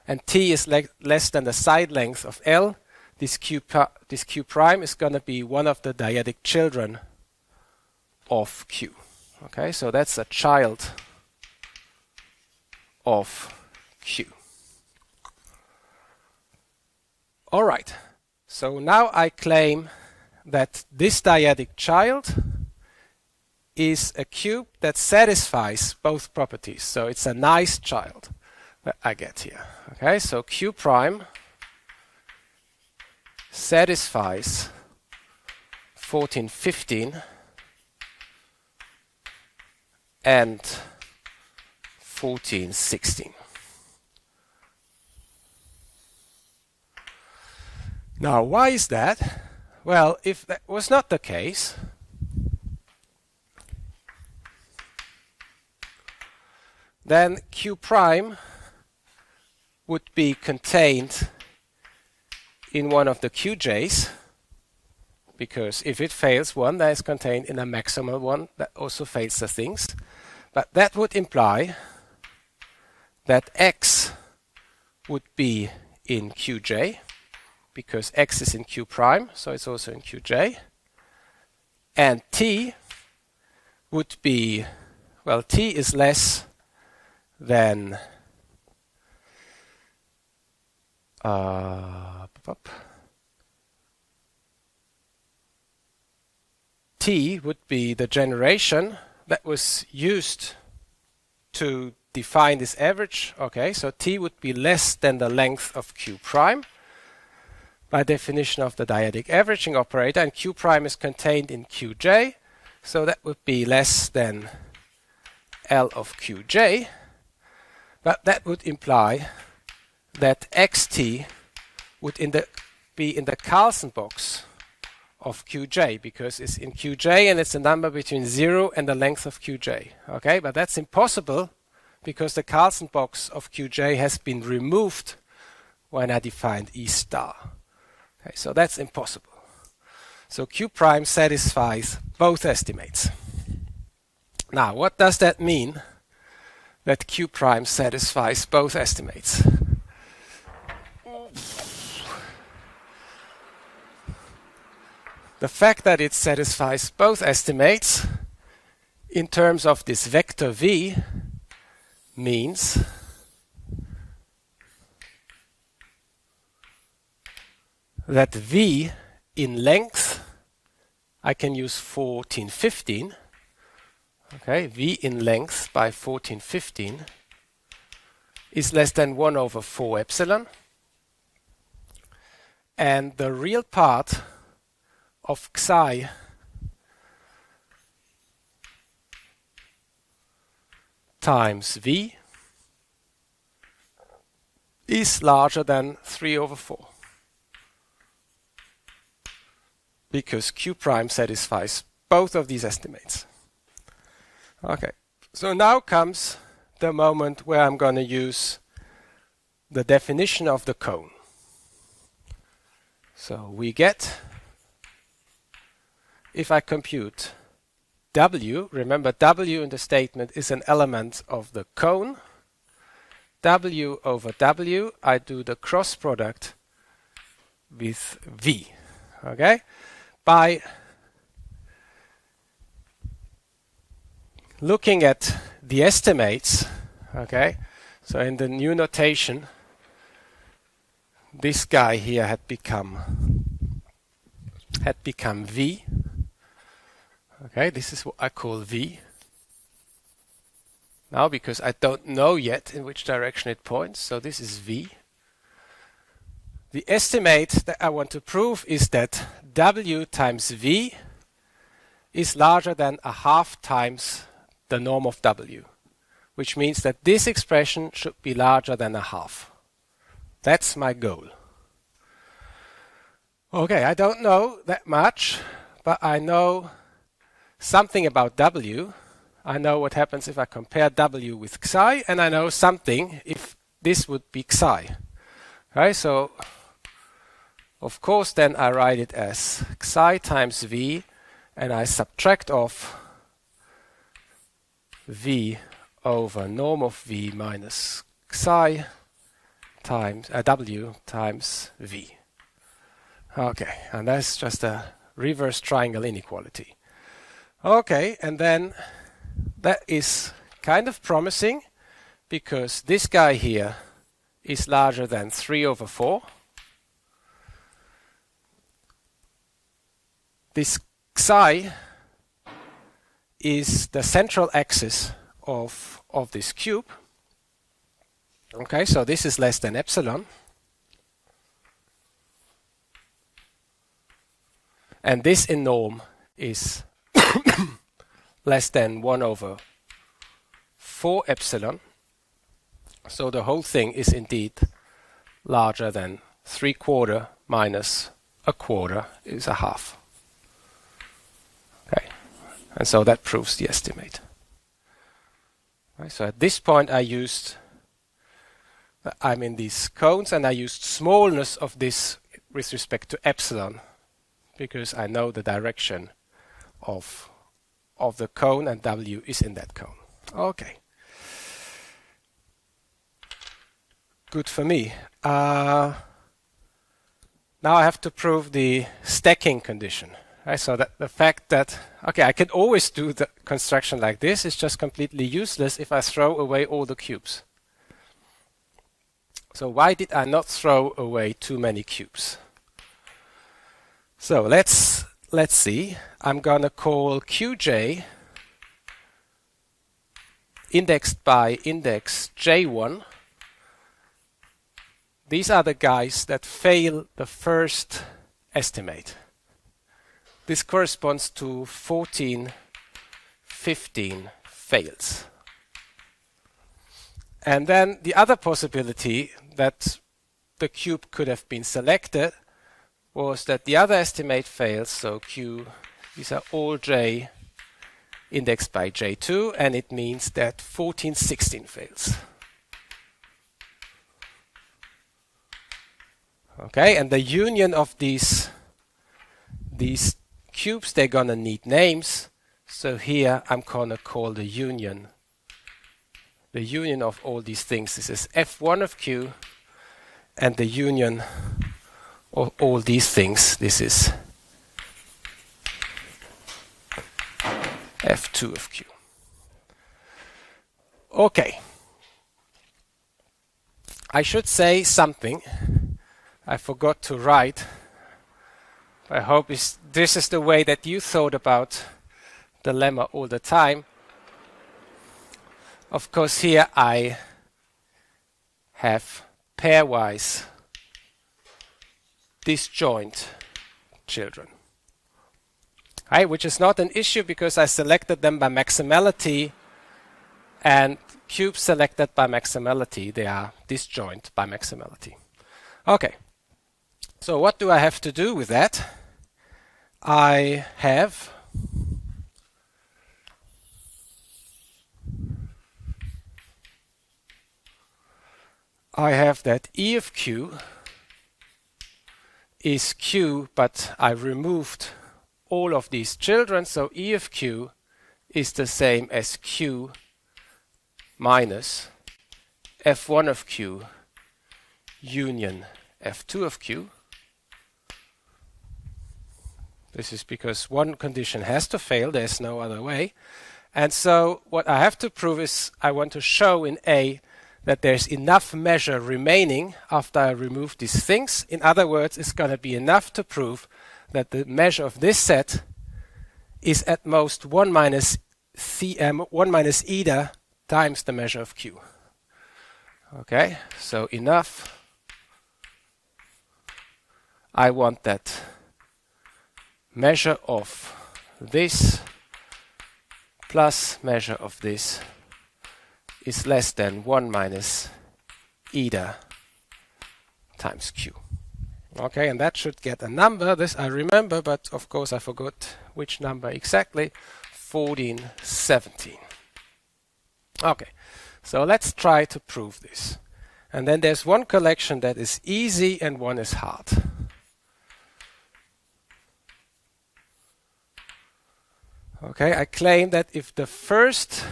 and T is less than the side length of L, this Q prime is going to be one of the dyadic children of Q. Okay, so that's a child of Q. All right, so now I claim that this dyadic child is a cube that satisfies both properties. So it's a nice child that I get here. Okay, so Q prime satisfies 14, 15 and 14, 16. Now, why is that? Well, if that was not the case, then Q prime would be contained in one of the QJs, because if it fails one, that is contained in a maximal one that also fails the things. But that would imply that X would be in QJ, because X is in Q prime, so it's also in QJ. And T would be, well, T is less than T would be the generation that was used to define this average. Okay, so T would be less than the length of Q prime by definition of the dyadic averaging operator, and Q prime is contained in Qj, so that would be less than L of Qj, but that would imply that xt would be in the Carlson box of Qj, because it's in Qj and it's a number between 0 and the length of Qj. Okay, but that's impossible because the Carlson box of Qj has been removed when I defined E star. Okay, so that's impossible. So Q prime satisfies both estimates. Now, what does that mean, that Q prime satisfies both estimates? The fact that it satisfies both estimates in terms of this vector V means that V in length, I can use 1415. Okay, V in length by 1415 is less than 1 over 4 epsilon. And the real part of psi times V is larger than 3 over 4. Because Q prime satisfies both of these estimates. Okay, so now comes the moment where I'm going to use the definition of the cone. So we get, if I compute W, remember W in the statement is an element of the cone. W over W, I do the cross product with V. Okay? By looking at the estimates, okay, so in the new notation, this guy here had become V. Okay, this is what I call V. Now, because I don't know yet in which direction it points, so this is V. The estimate that I want to prove is that W times V is larger than a half times the norm of W, which means that this expression should be larger than a half. That's my goal. Okay, I don't know that much, but I know something about W. I know what happens if I compare W with psi, and I know something if this would be psi. Okay, so of course then I write it as psi times V, and I subtract off V over norm of V minus psi times W times V. Okay, and that's just a reverse triangle inequality. Okay, and then that is kind of promising because this guy here is larger than 3 over 4. This psi is the central axis of this cube. Okay, so this is less than epsilon. And this in norm is less than 1 over 4 epsilon. So the whole thing is indeed larger than 3/4 minus 1/4 is a half. Okay, and so that proves the estimate. Right, so at this point I'm in these cones and I used smallness of this with respect to epsilon because I know the direction of the cone and W is in that cone. Okay. Good for me. Now I have to prove the stacking condition. Right? So that the fact that, okay, I can always do the construction like this. It's just completely useless if I throw away all the cubes. So why did I not throw away too many cubes? So let's see. I'm gonna call Qj indexed by index J1. These are the guys that fail the first estimate. This corresponds to 14, 15 fails. And then the other possibility that the cube could have been selected was that the other estimate fails, so Q, these are all J indexed by J2, and it means that 14, 16 fails. Okay, and the union of these cubes, they're gonna need names. So here I'm gonna call the union of all these things. This is f1 of q, and the union of all these things, this is f2 of q. Okay. I should say something I forgot to write. I hope this is the way that you thought about the lemma all the time. Of course, here I have pairwise disjoint children, right? Which is not an issue because I selected them by maximality, and cubes selected by maximality, they are disjoint by maximality. Okay, so what do I have to do with that? I have that E of q is q, but I removed all of these children, so E of q is the same as q minus f1 of q union f2 of q. This is because one condition has to fail, there's no other way. And so what I have to prove is I want to show in A that there's enough measure remaining after I remove these things. In other words, it's going to be enough to prove that the measure of this set is at most 1 minus eta times the measure of q. Okay, so enough. I want that measure of this plus measure of this is less than 1 minus eta times q. Okay, and that should get a number. This I remember, but of course I forgot which number exactly. 1417. Okay, so let's try to prove this. And then there's one collection that is easy and one is hard. Okay, I claim that if the first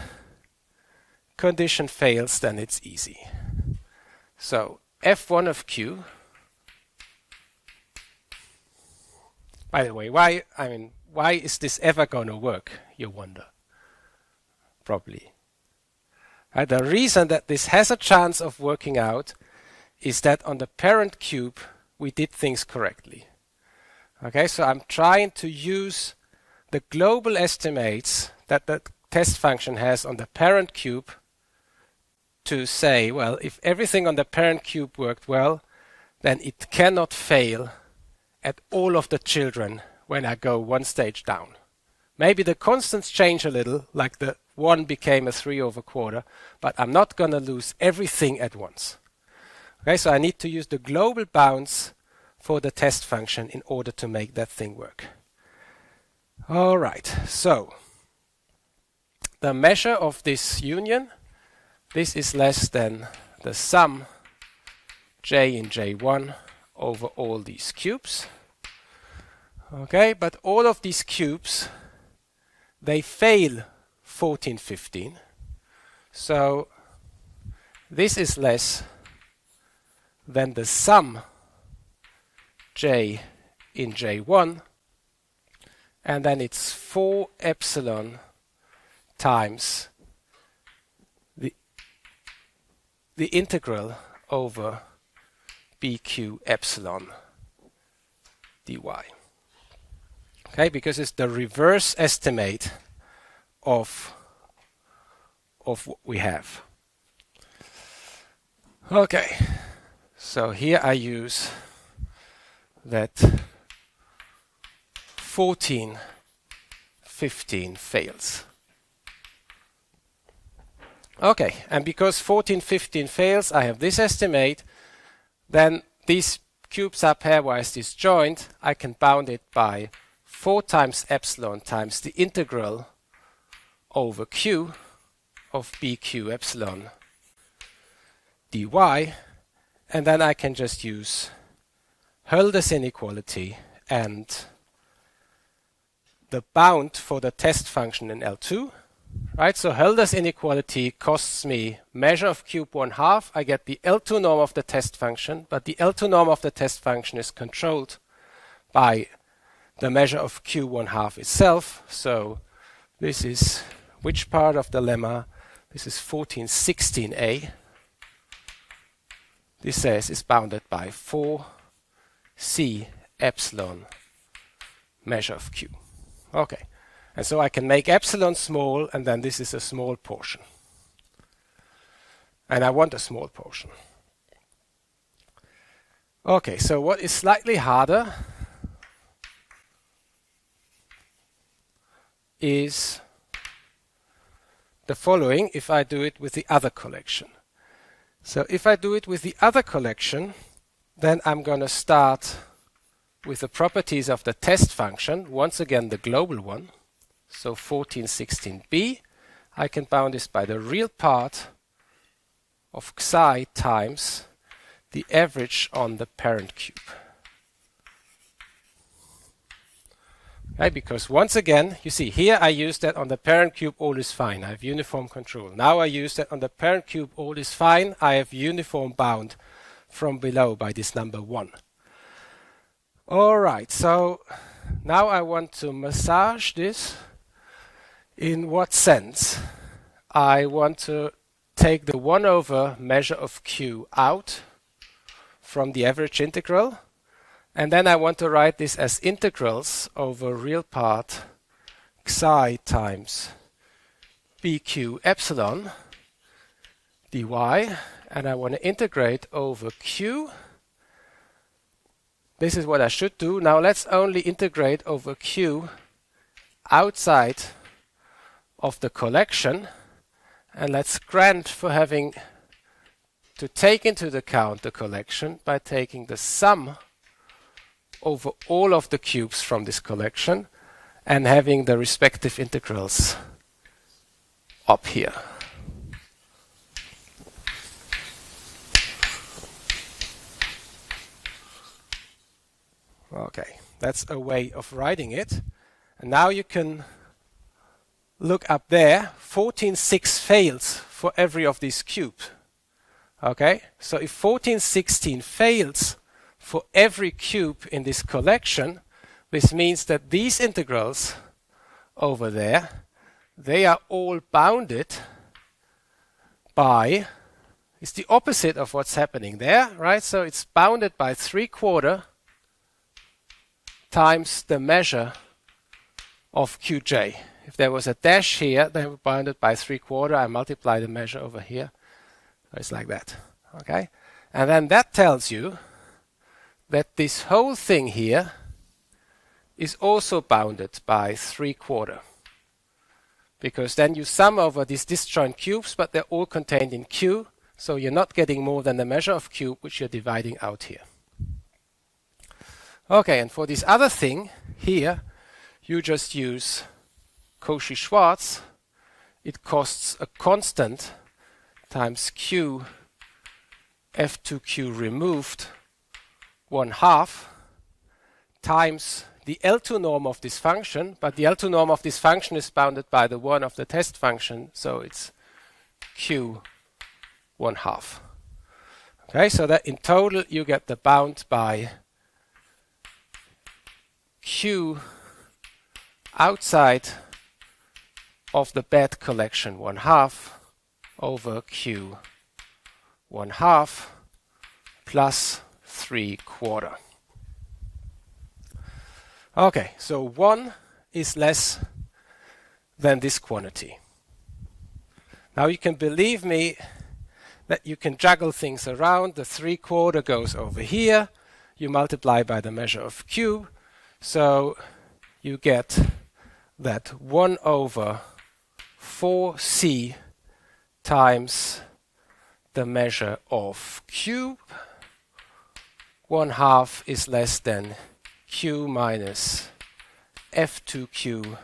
condition fails, then it's easy. So f1 of q. By the way, why is this ever going to work, you wonder? Probably. The reason that this has a chance of working out is that on the parent cube we did things correctly. Okay, so I'm trying to use the global estimates that the test function has on the parent cube to say, well, if everything on the parent cube worked well, then it cannot fail at all of the children when I go one stage down. Maybe the constants change a little, like the 1 became a 3/4, but I'm not going to lose everything at once. Okay, so I need to use the global bounds for the test function in order to make that thing work. All right, so the measure of this union, this is less than the sum j in j1 over all these cubes. Okay, but all of these cubes, they fail 1415. So this is less than the sum j in j1, and then it's 4 epsilon times the integral over bq epsilon dy. Okay, because it's the reverse estimate of what we have. Okay, so here I use that 1415 fails. Okay, and because 1415 fails, I have this estimate. Then these cubes are pairwise disjoint. I can bound it by 4 times epsilon times the integral over q of bq epsilon dy, and then I can just use Hölder's inequality and the bound for the test function in L2. Right, so Hölder's inequality costs me measure of cube 1/2. I get the L2 norm of the test function, but the L2 norm of the test function is controlled by the measure of q 1/2 itself. So this is which part of the lemma? This is 1416a. This says is bounded by 4c epsilon measure of q. Okay. And so I can make epsilon small, and then this is a small portion. And I want a small portion. Okay, so what is slightly harder is the following if I do it with the other collection. So if I do it with the other collection, then I'm going to start with the properties of the test function, once again the global one. So 1416b, I can bound this by the real part of xi times the average on the parent cube. Okay, because once again, you see here I use that on the parent cube, all is fine. I have uniform control. Now I use that on the parent cube, all is fine. I have uniform bound from below by this number 1. Alright, so now I want to massage this. In what sense? I want to take the 1 over measure of q out from the average integral, and then I want to write this as integrals over real part xi times bq epsilon dy, and I want to integrate over q. This is what I should do. Now let's only integrate over q outside of the collection, and let's grant for having to take into account the collection by taking the sum over all of the cubes from this collection and having the respective integrals up here. Okay, that's a way of writing it. And now you can look up there, 14.6 fails for every of these cubes. Okay, so if 1416 fails for every cube in this collection, this means that these integrals over there, they are all bounded by, it's the opposite of what's happening there, right? So it's bounded by 3/4 times the measure of qj. If there was a dash here, they were bounded by 3/4. I multiply the measure over here. So it's like that. Okay? And then that tells you that this whole thing here is also bounded by 3/4. Because then you sum over these disjoint cubes, but they're all contained in Q, so you're not getting more than the measure of Q, which you're dividing out here. Okay, and for this other thing here, you just use Cauchy-Schwarz. It costs a constant times Q F2Q removed 1/2 times the L2 norm of this function, but the L2 norm of this function is bounded by the 1 of the test function, so it's Q 1/2. Okay, so that in total you get the bound by Q outside of the bed collection 1/2 over Q 1/2 plus 3/4. Okay, so 1 is less than this quantity. Now you can believe me that you can juggle things around. The 3/4 goes over here. You multiply by the measure of Q. So you get that 1 over 4c times the measure of Q. 1/2 is less than Q minus F2Q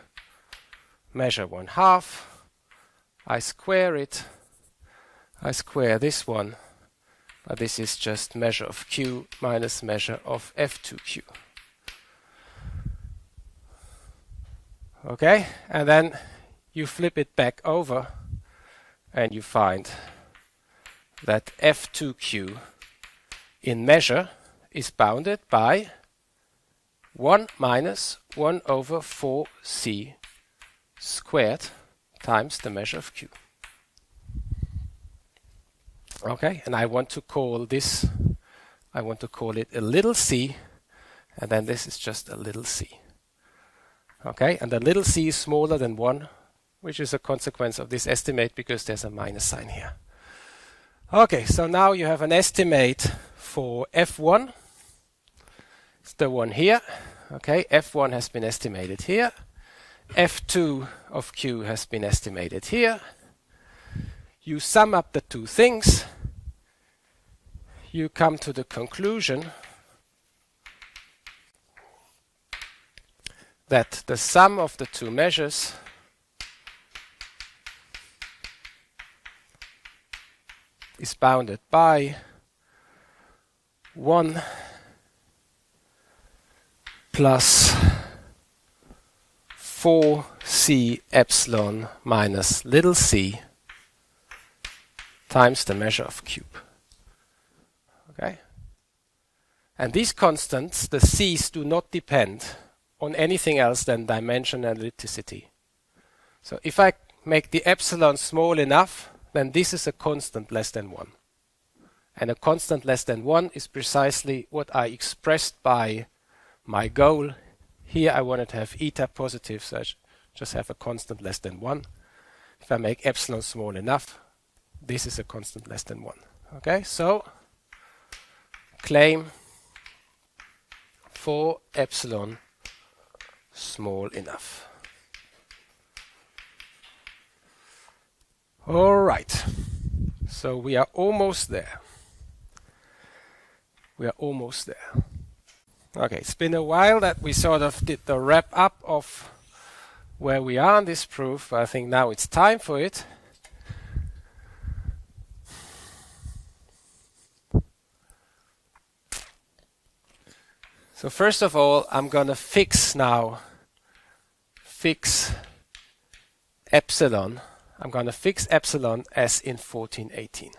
measure 1/2. I square it. I square this one. But this is just measure of Q minus measure of F2Q. Okay, and then you flip it back over and you find that F2q in measure is bounded by 1 minus 1 over 4c squared times the measure of q. Okay, and I want to call it a little c, and then this is just a little c. Okay, and the little c is smaller than 1, which is a consequence of this estimate because there's a minus sign here. Okay, so now you have an estimate for F1. It's the one here. Okay, F1 has been estimated here. F2 of Q has been estimated here. You sum up the two things. You come to the conclusion that the sum of the two measures is bounded by 1 plus 4c epsilon minus little c times the measure of cube. Okay? And these constants, the c's, do not depend on anything else than dimension and ellipticity. So if I make the epsilon small enough, then this is a constant less than 1. And a constant less than 1 is precisely what I expressed by my goal. Here I wanted to have eta positive, so I just have a constant less than 1. If I make epsilon small enough, this is a constant less than 1. Okay, so claim for epsilon small enough. All right, so we are almost there. We are almost there. Okay, it's been a while that we sort of did the wrap up of where we are on this proof, but I think now it's time for it. So first of all, I'm going to fix epsilon. I'm going to fix epsilon as in 1418.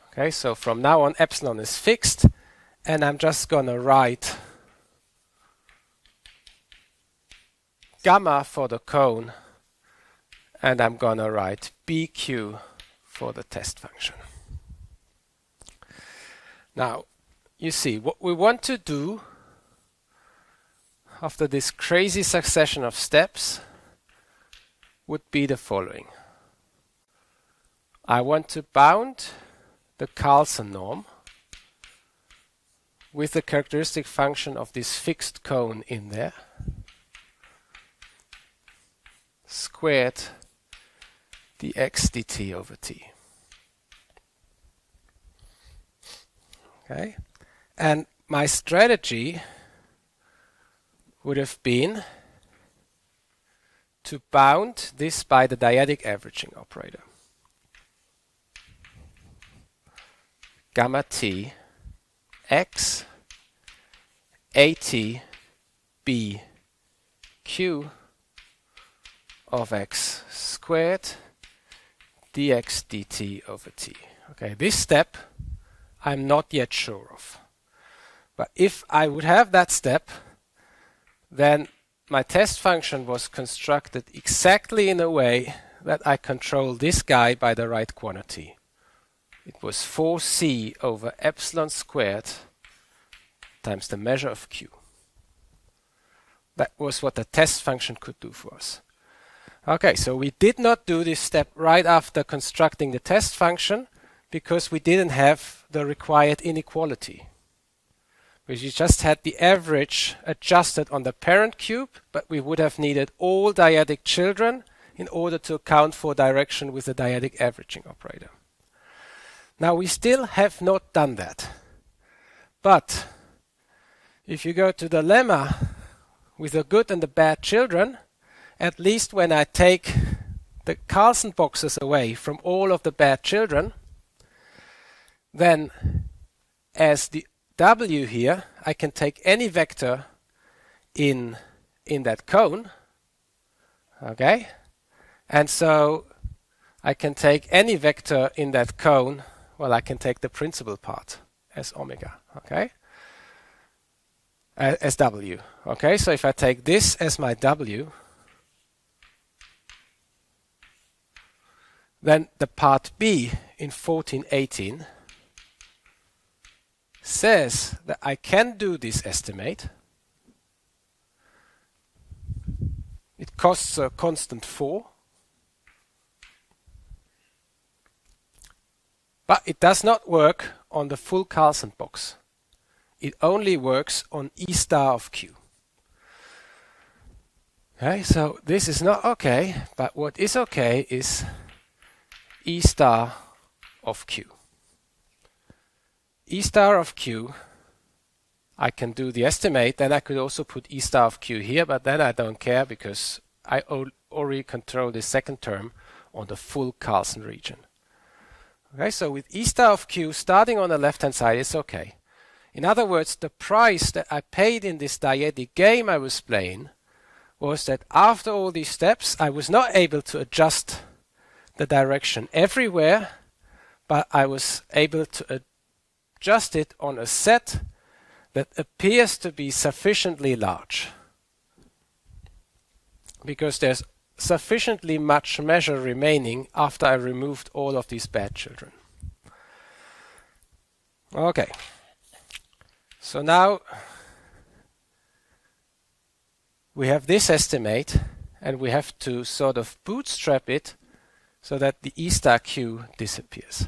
Okay, so from now on epsilon is fixed, and I'm just going to write gamma for the cone, and I'm going to write BQ for the test function. Now, you see, what we want to do after this crazy succession of steps would be the following. I want to bound the Carlson norm with the characteristic function of this fixed cone in there, squared dx dt over t. Okay, and my strategy would have been to bound this by the dyadic averaging operator. Gamma t x at b q of x squared dx dt over t. Okay, this step I'm not yet sure of. But if I would have that step, then my test function was constructed exactly in a way that I control this guy by the right quantity. It was 4c over epsilon squared times the measure of q. That was what the test function could do for us. Okay, so we did not do this step right after constructing the test function because we didn't have the required inequality. We just had the average adjusted on the parent cube, but we would have needed all dyadic children in order to account for direction with the dyadic averaging operator. Now we still have not done that. But if you go to the lemma with the good and the bad children, at least when I take the Carlson boxes away from all of the bad children, then as the W here, I can take any vector in in that cone. Okay, and so I can take any vector in that cone. Well, I can take the principal part as omega. Okay, as W. Okay, so if I take this as my W, then the part B in 1418 says that I can do this estimate. It costs a constant 4, but it does not work on the full Carlson box. It only works on E star of Q. Okay, so this is not okay, but what is okay is E star of Q. E star of Q, I can do the estimate, then I could also put E star of Q here, but then I don't care because I already control the second term on the full Carlson region. Okay, so with E star of Q starting on the left hand side is okay. In other words, the price that I paid in this dyadic game I was playing was that after all these steps I was not able to adjust the direction everywhere, but I was able to adjust it on a set that appears to be sufficiently large, because there's sufficiently much measure remaining after I removed all of these bad children. Okay, so now we have this estimate and we have to sort of bootstrap it so that the E star Q disappears.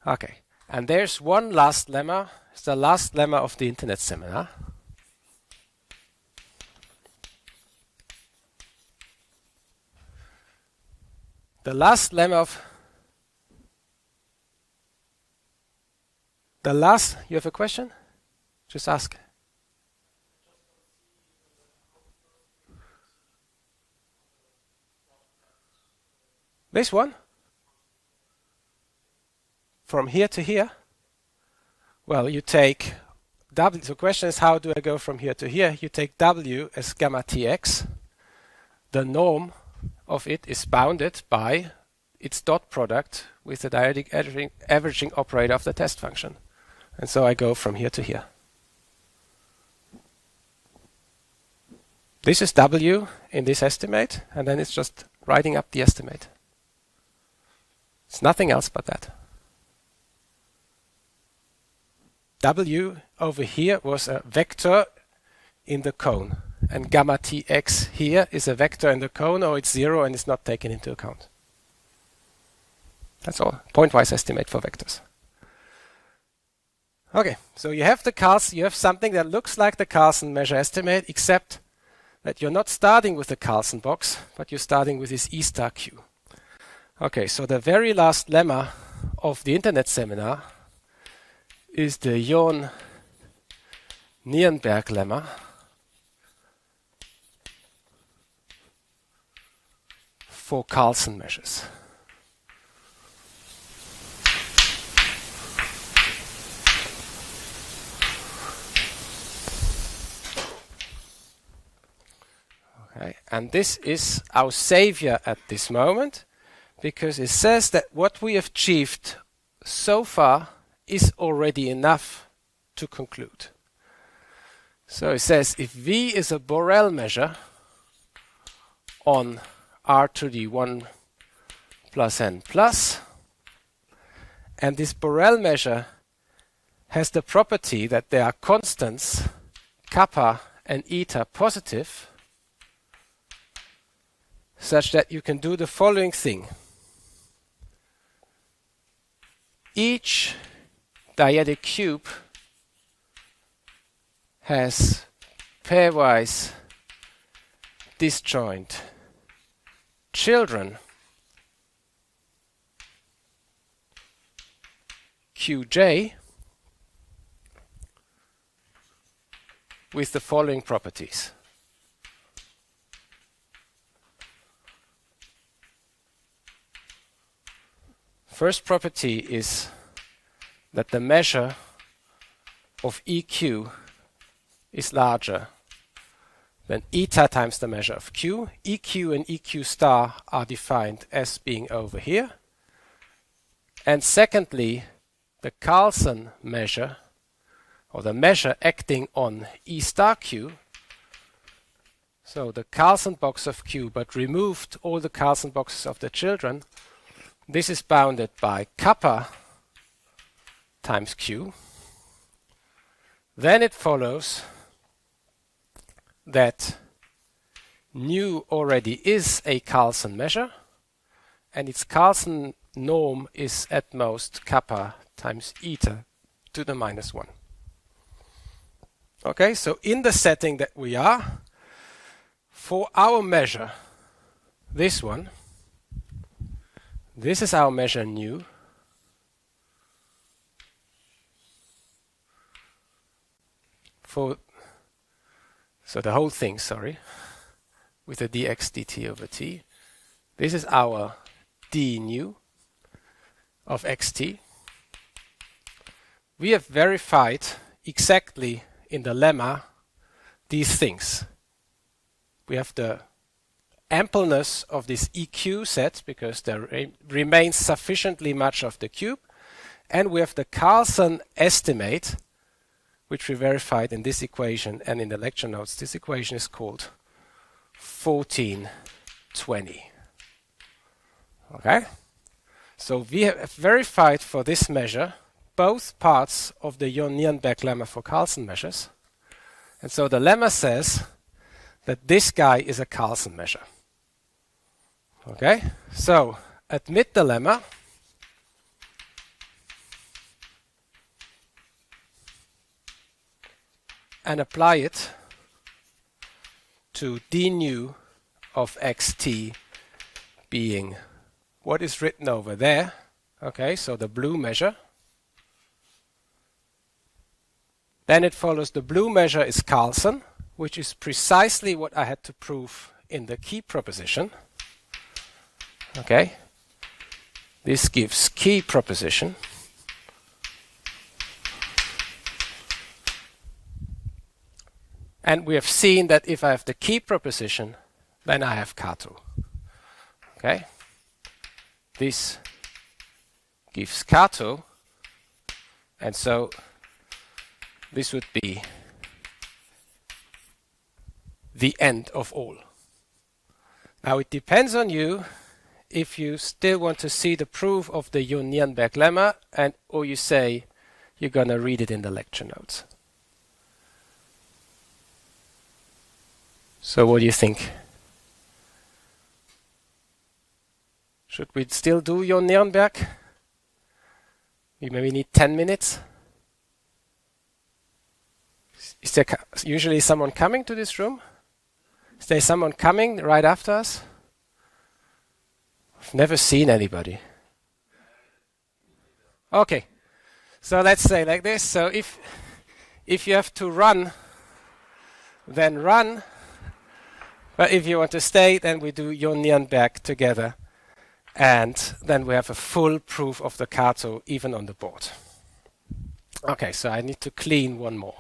Okay, and there's one last lemma. It's the last lemma of the internet seminar. The last lemma of the last, you have a question? Just ask. This one? From here to here? Well, you take W. The question is, how do I go from here to here? You take W as gamma Tx. The norm of it is bounded by its dot product with the dyadic averaging operator of the test function. And so I go from here to here. This is W in this estimate, and then it's just writing up the estimate. It's nothing else but that. W over here was a vector in the cone, and gamma Tx here is a vector in the cone, or it's 0 and it's not taken into account. That's all. Pointwise estimate for vectors. Okay, so you have the Carlson, you have something that looks like the Carlson measure estimate, except that you're not starting with the Carlson box, but you're starting with this E star Q. Okay, so the very last lemma of the internet seminar is the Jon-Nirenberg lemma. For Carlson measures. Okay, and this is our savior at this moment, because it says that what we have achieved so far is already enough to conclude. So it says if V is a Borel measure on R to the 1 plus n plus, and this Borel measure has the property that there are constants kappa and eta positive, such that you can do the following thing. Each dyadic cube has pairwise disjoint children Qj with the following properties. First property is that the measure of EQ is larger then eta times the measure of Q. EQ and EQ star are defined as being over here. And secondly, the Carlson measure, or the measure acting on E star Q, so the Carlson box of Q, but removed all the Carlson boxes of the children, this is bounded by kappa times Q. Then it follows that nu already is a Carlson measure, and its Carlson norm is at most kappa times eta to the minus 1. Okay, so in the setting that we are, for our measure, this one, this is our measure nu. So the whole thing, sorry, with the dx dt over t. This is our d nu of xt. We have verified exactly in the lemma these things. We have the ampleness of this EQ set because there remains sufficiently much of the cube, and we have the Carlson estimate, which we verified in this equation and in the lecture notes. This equation is called 1420. Okay? So we have verified for this measure both parts of the Jon-Nirenberg lemma for Carlson measures. And so the lemma says that this guy is a Carlson measure. Okay? So admit the lemma. And apply it to d nu of xt being what is written over there. Okay, so the blue measure. Then it follows the blue measure is Carlson, which is precisely what I had to prove in the key proposition. Okay, this gives key proposition. And we have seen that if I have the key proposition, then I have Kato. Okay? This gives Kato, and so this would be the end of all. Now it depends on you if you still want to see the proof of the Jon-Nirenberg lemma, or you say you're going to read it in the lecture notes. So what do you think? Should we still do Jon-Nirenberg? We maybe need 10 minutes. Is there usually someone coming to this room? Is there someone coming right after us? I've never seen anybody. Okay, so let's say like this. So if you have to run, then run. But if you want to stay, then we do Jon-Nirenberg together. And then we have a full proof of the Kato even on the board. Okay, so I need to clean one more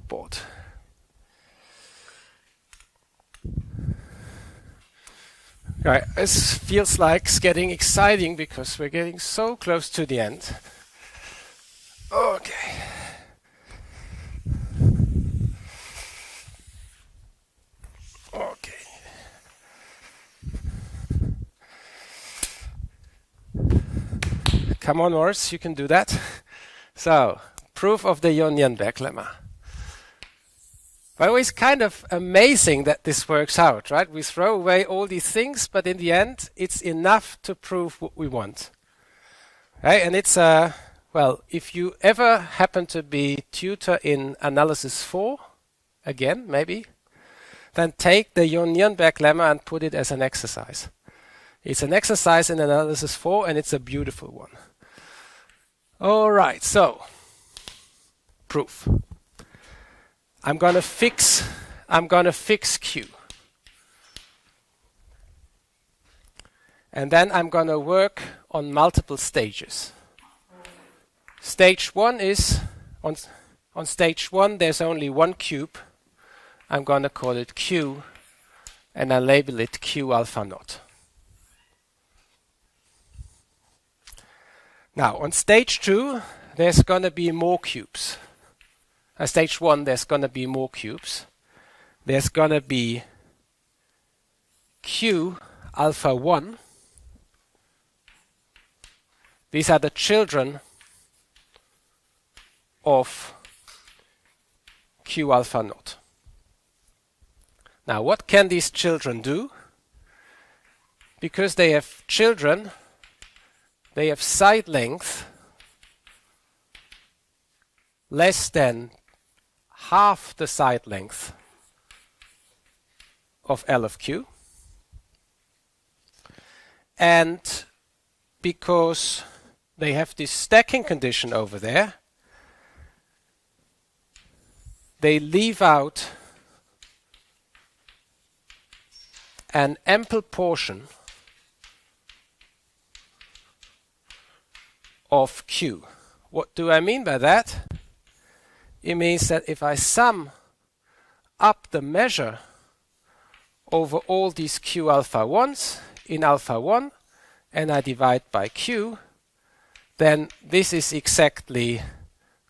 board. Right, this feels like it's getting exciting because we're getting so close to the end. Okay. Okay. Come on, Morris, you can do that. So, proof of the Jon-Nirenberg lemma. By the way, it's kind of amazing that this works out, right? We throw away all these things, but in the end, it's enough to prove what we want. Right? And it's, well, if you ever happen to be tutor in analysis 4, again, maybe, then take the Jon-Nirenberg lemma and put it as an exercise. It's an exercise in analysis 4, and it's a beautiful one. All right, so proof. I'm gonna fix Q. And then I'm gonna work on multiple stages. Stage 1 is on stage 1 there's only one cube, I'm going to call it Q, and I label it Q alpha naught. Now, on stage 2, there's going to be more cubes. At stage 1, there's going to be more cubes. There's going to be Q alpha 1. These are the children of Q alpha naught. Now, what can these children do? Because they have children, they have side length less than half the side length of L of Q. And because they have this stacking condition over there, they leave out an ample portion of Q. What do I mean by that? It means that if I sum up the measure over all these Q alpha 1s in alpha 1 and I divide by Q, then this is exactly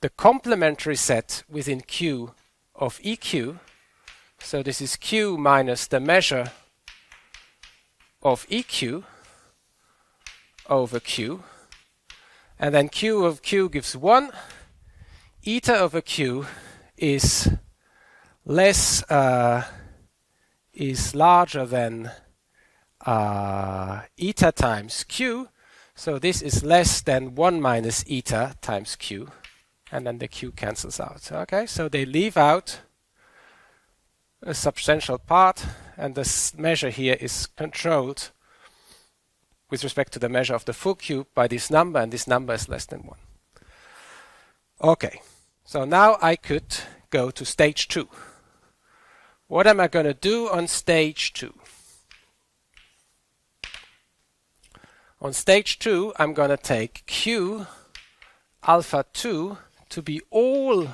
the complementary set within Q of EQ. So this is Q minus the measure of EQ over Q. And then Q of Q gives 1. Eta over Q is larger than eta times Q. So this is less than 1 minus eta times Q. And then the Q cancels out. Okay, so they leave out a substantial part, and this measure here is controlled with respect to the measure of the full cube by this number, and this number is less than 1. Okay, so now I could go to stage 2. What am I going to do on stage 2? On stage 2, I'm going to take Q alpha 2 to be all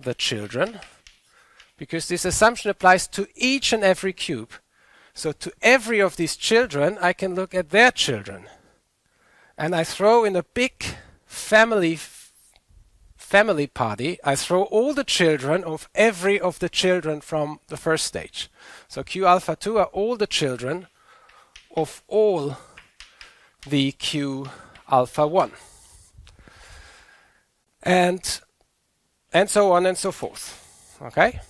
the children, because this assumption applies to each and every cube. So to every of these children, I can look at their children. And I throw in a big family party, I throw all the children of every of the children from the first stage. So Q alpha 2 are all the children of all the Q alpha 1. And so on and so forth. Okay?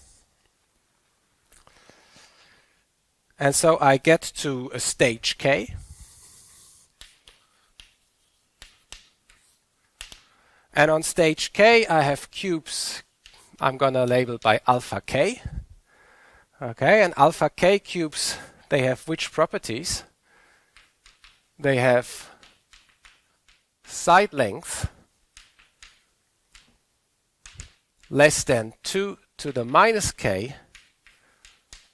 And so I get to a stage K. And on stage K, I have cubes I'm going to label by alpha K. Okay, and alpha K cubes, they have which properties? They have side length less than 2 to the minus K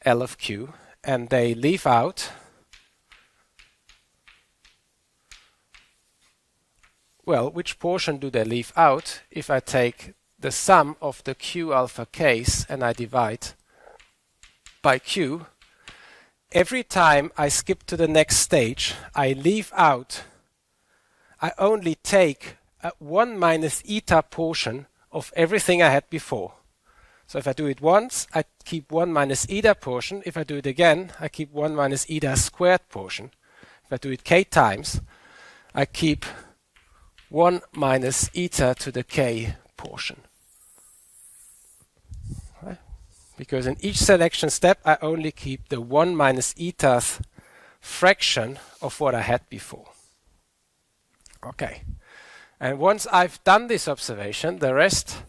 L of Q, and they leave out, well, which portion do they leave out? If I take the sum of the Q alpha K's and I divide by Q, every time I skip to the next stage, I leave out, I only take a 1 minus eta portion of everything I had before. So if I do it once, I keep 1 minus eta portion. If I do it again, I keep 1 minus eta squared portion. If I do it k times, I keep 1 minus eta to the k portion. Right? Because in each selection step, I only keep the 1 minus etath fraction of what I had before. Okay. And once I've done this observation, the rest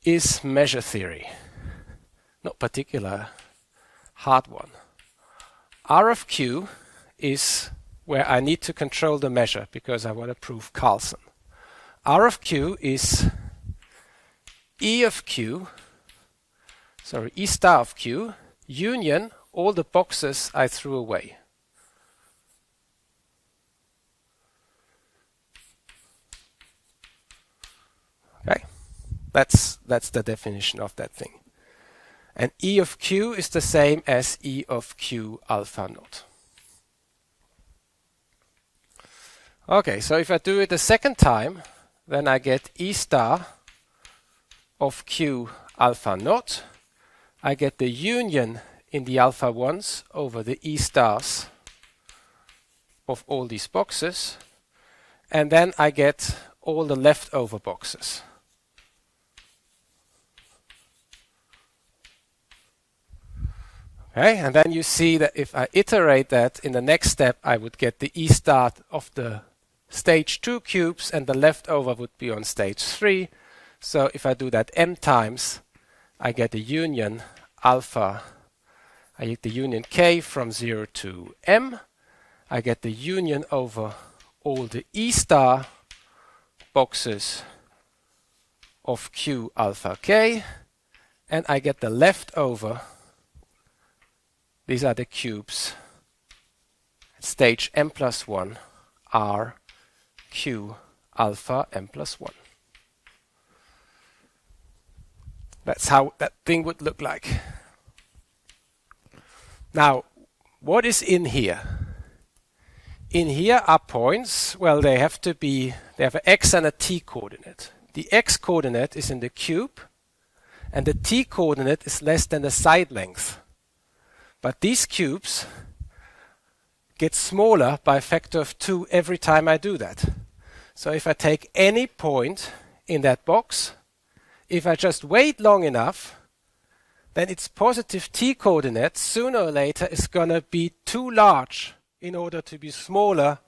is measure theory. Not particular hard one. R of Q is where I need to control the measure because I want to prove Carlson. R of Q is E of Q, E star of Q, union all the boxes I threw away. Okay, that's the definition of that thing. And E of Q is the same as E of Q alpha naught. Okay, so if I do it a second time, then I get E star of Q alpha naught. I get the union in the alpha ones over the E stars of all these boxes. And then I get all the leftover boxes. Okay, and then you see that if I iterate that, in the next step I would get the E star of the stage 2 cubes and the leftover would be on stage 3. So if I do that m times, I get a union alpha. I get the union k from 0 to m. I get the union over all the E star boxes of Q alpha k. And I get the leftover. These are the cubes. Stage m plus 1 are Q alpha m plus 1. That's how that thing would look like. Now, what is in here? In here are points. Well, they have an x and a t coordinate. The x coordinate is in the cube, and the t coordinate is less than the side length. But these cubes get smaller by a factor of 2 every time I do that. So if I take any point in that box, if I just wait long enough, then its positive t coordinate sooner or later is going to be too large in order to be smaller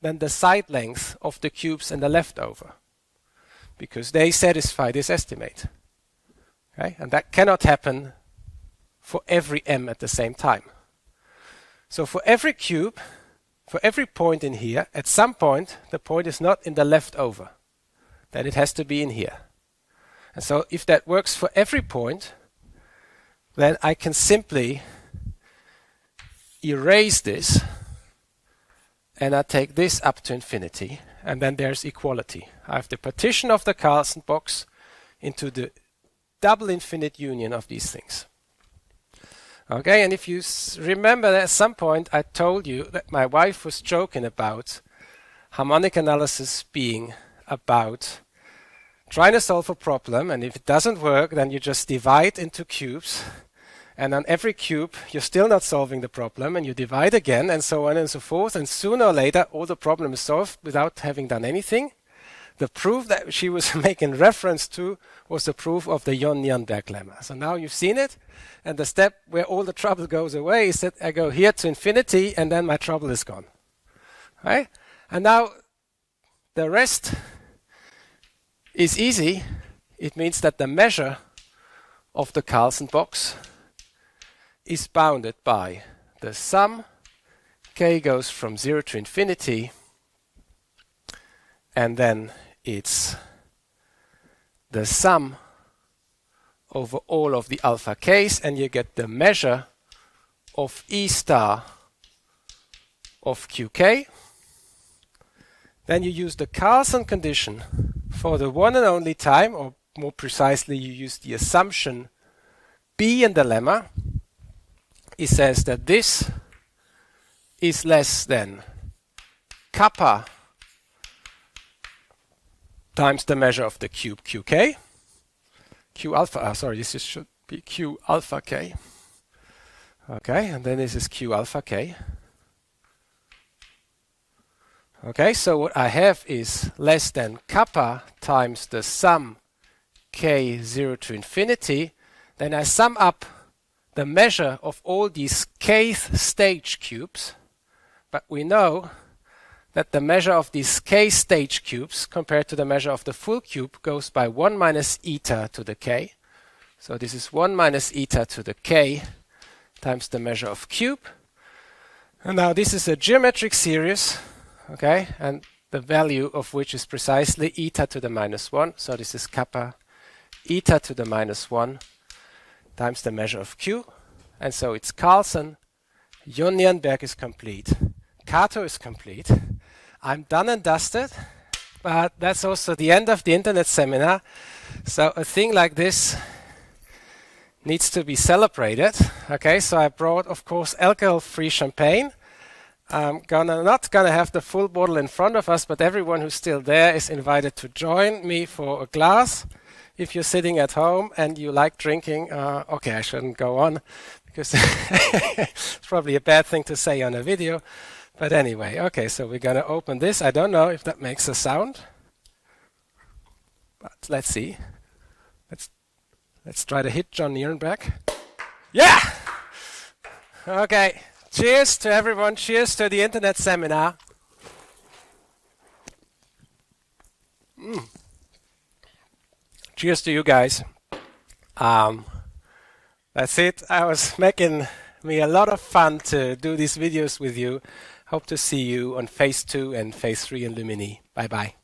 than the side length of the cubes and the leftover, because they satisfy this estimate. Okay? And that cannot happen for every m at the same time. So for every cube, for every point in here, at some point the point is not in the leftover. Then it has to be in here. And so if that works for every point, then I can simply erase this and I take this up to infinity, and then there's equality. I have the partition of the Carlson box into the double infinite union of these things. Okay, and if you remember that at some point I told you that my wife was joking about harmonic analysis being about trying to solve a problem, and if it doesn't work, then you just divide into cubes, and on every cube you're still not solving the problem, and you divide again, and so on and so forth, and sooner or later all the problem is solved without having done anything. The proof that she was making reference to was the proof of the Yon-Nienberg lemma. So now you've seen it, and the step where all the trouble goes away is that I go here to infinity, and then my trouble is gone. Right? And now the rest is easy. It means that the measure of the Carlson box is bounded by the sum. K goes from 0 to infinity, and then it's the sum over all of the alpha k's, and you get the measure of E star of qk. Then you use the Carlson condition for the one and only time, or more precisely you use the assumption B in the lemma. It says that this is less than kappa times the measure of the cube qk. Q alpha, this should be Q alpha k. Okay, and then this is Q alpha k. Okay, so what I have is less than kappa times the sum k 0 to infinity. Then I sum up the measure of all these kth stage cubes, but we know that the measure of these k stage cubes compared to the measure of the full cube goes by 1 minus eta to the k. So this is 1 minus eta to the k times the measure of cube. And now this is a geometric series, okay, and the value of which is precisely eta to the minus 1. So this is kappa eta to the minus 1 times the measure of q. And so it's Carlson. Yon-Nienberg is complete. Kato is complete. I'm done and dusted, but that's also the end of the internet seminar. So a thing like this needs to be celebrated. Okay, so I brought, of course, alcohol-free champagne. I'm not gonna have the full bottle in front of us, but everyone who's still there is invited to join me for a glass. If you're sitting at home and you like drinking, okay, I shouldn't go on because it's probably a bad thing to say on a video. But anyway, okay, so we're gonna open this. I don't know if that makes a sound, but let's see. Let's try to hit John Nierenberg. Yeah! Okay, cheers to everyone. Cheers to the internet seminar. Cheers to you guys. That's it. I was making me a lot of fun to do these videos with you. Hope to see you on phase 2 and phase 3 in Lumini. Bye bye.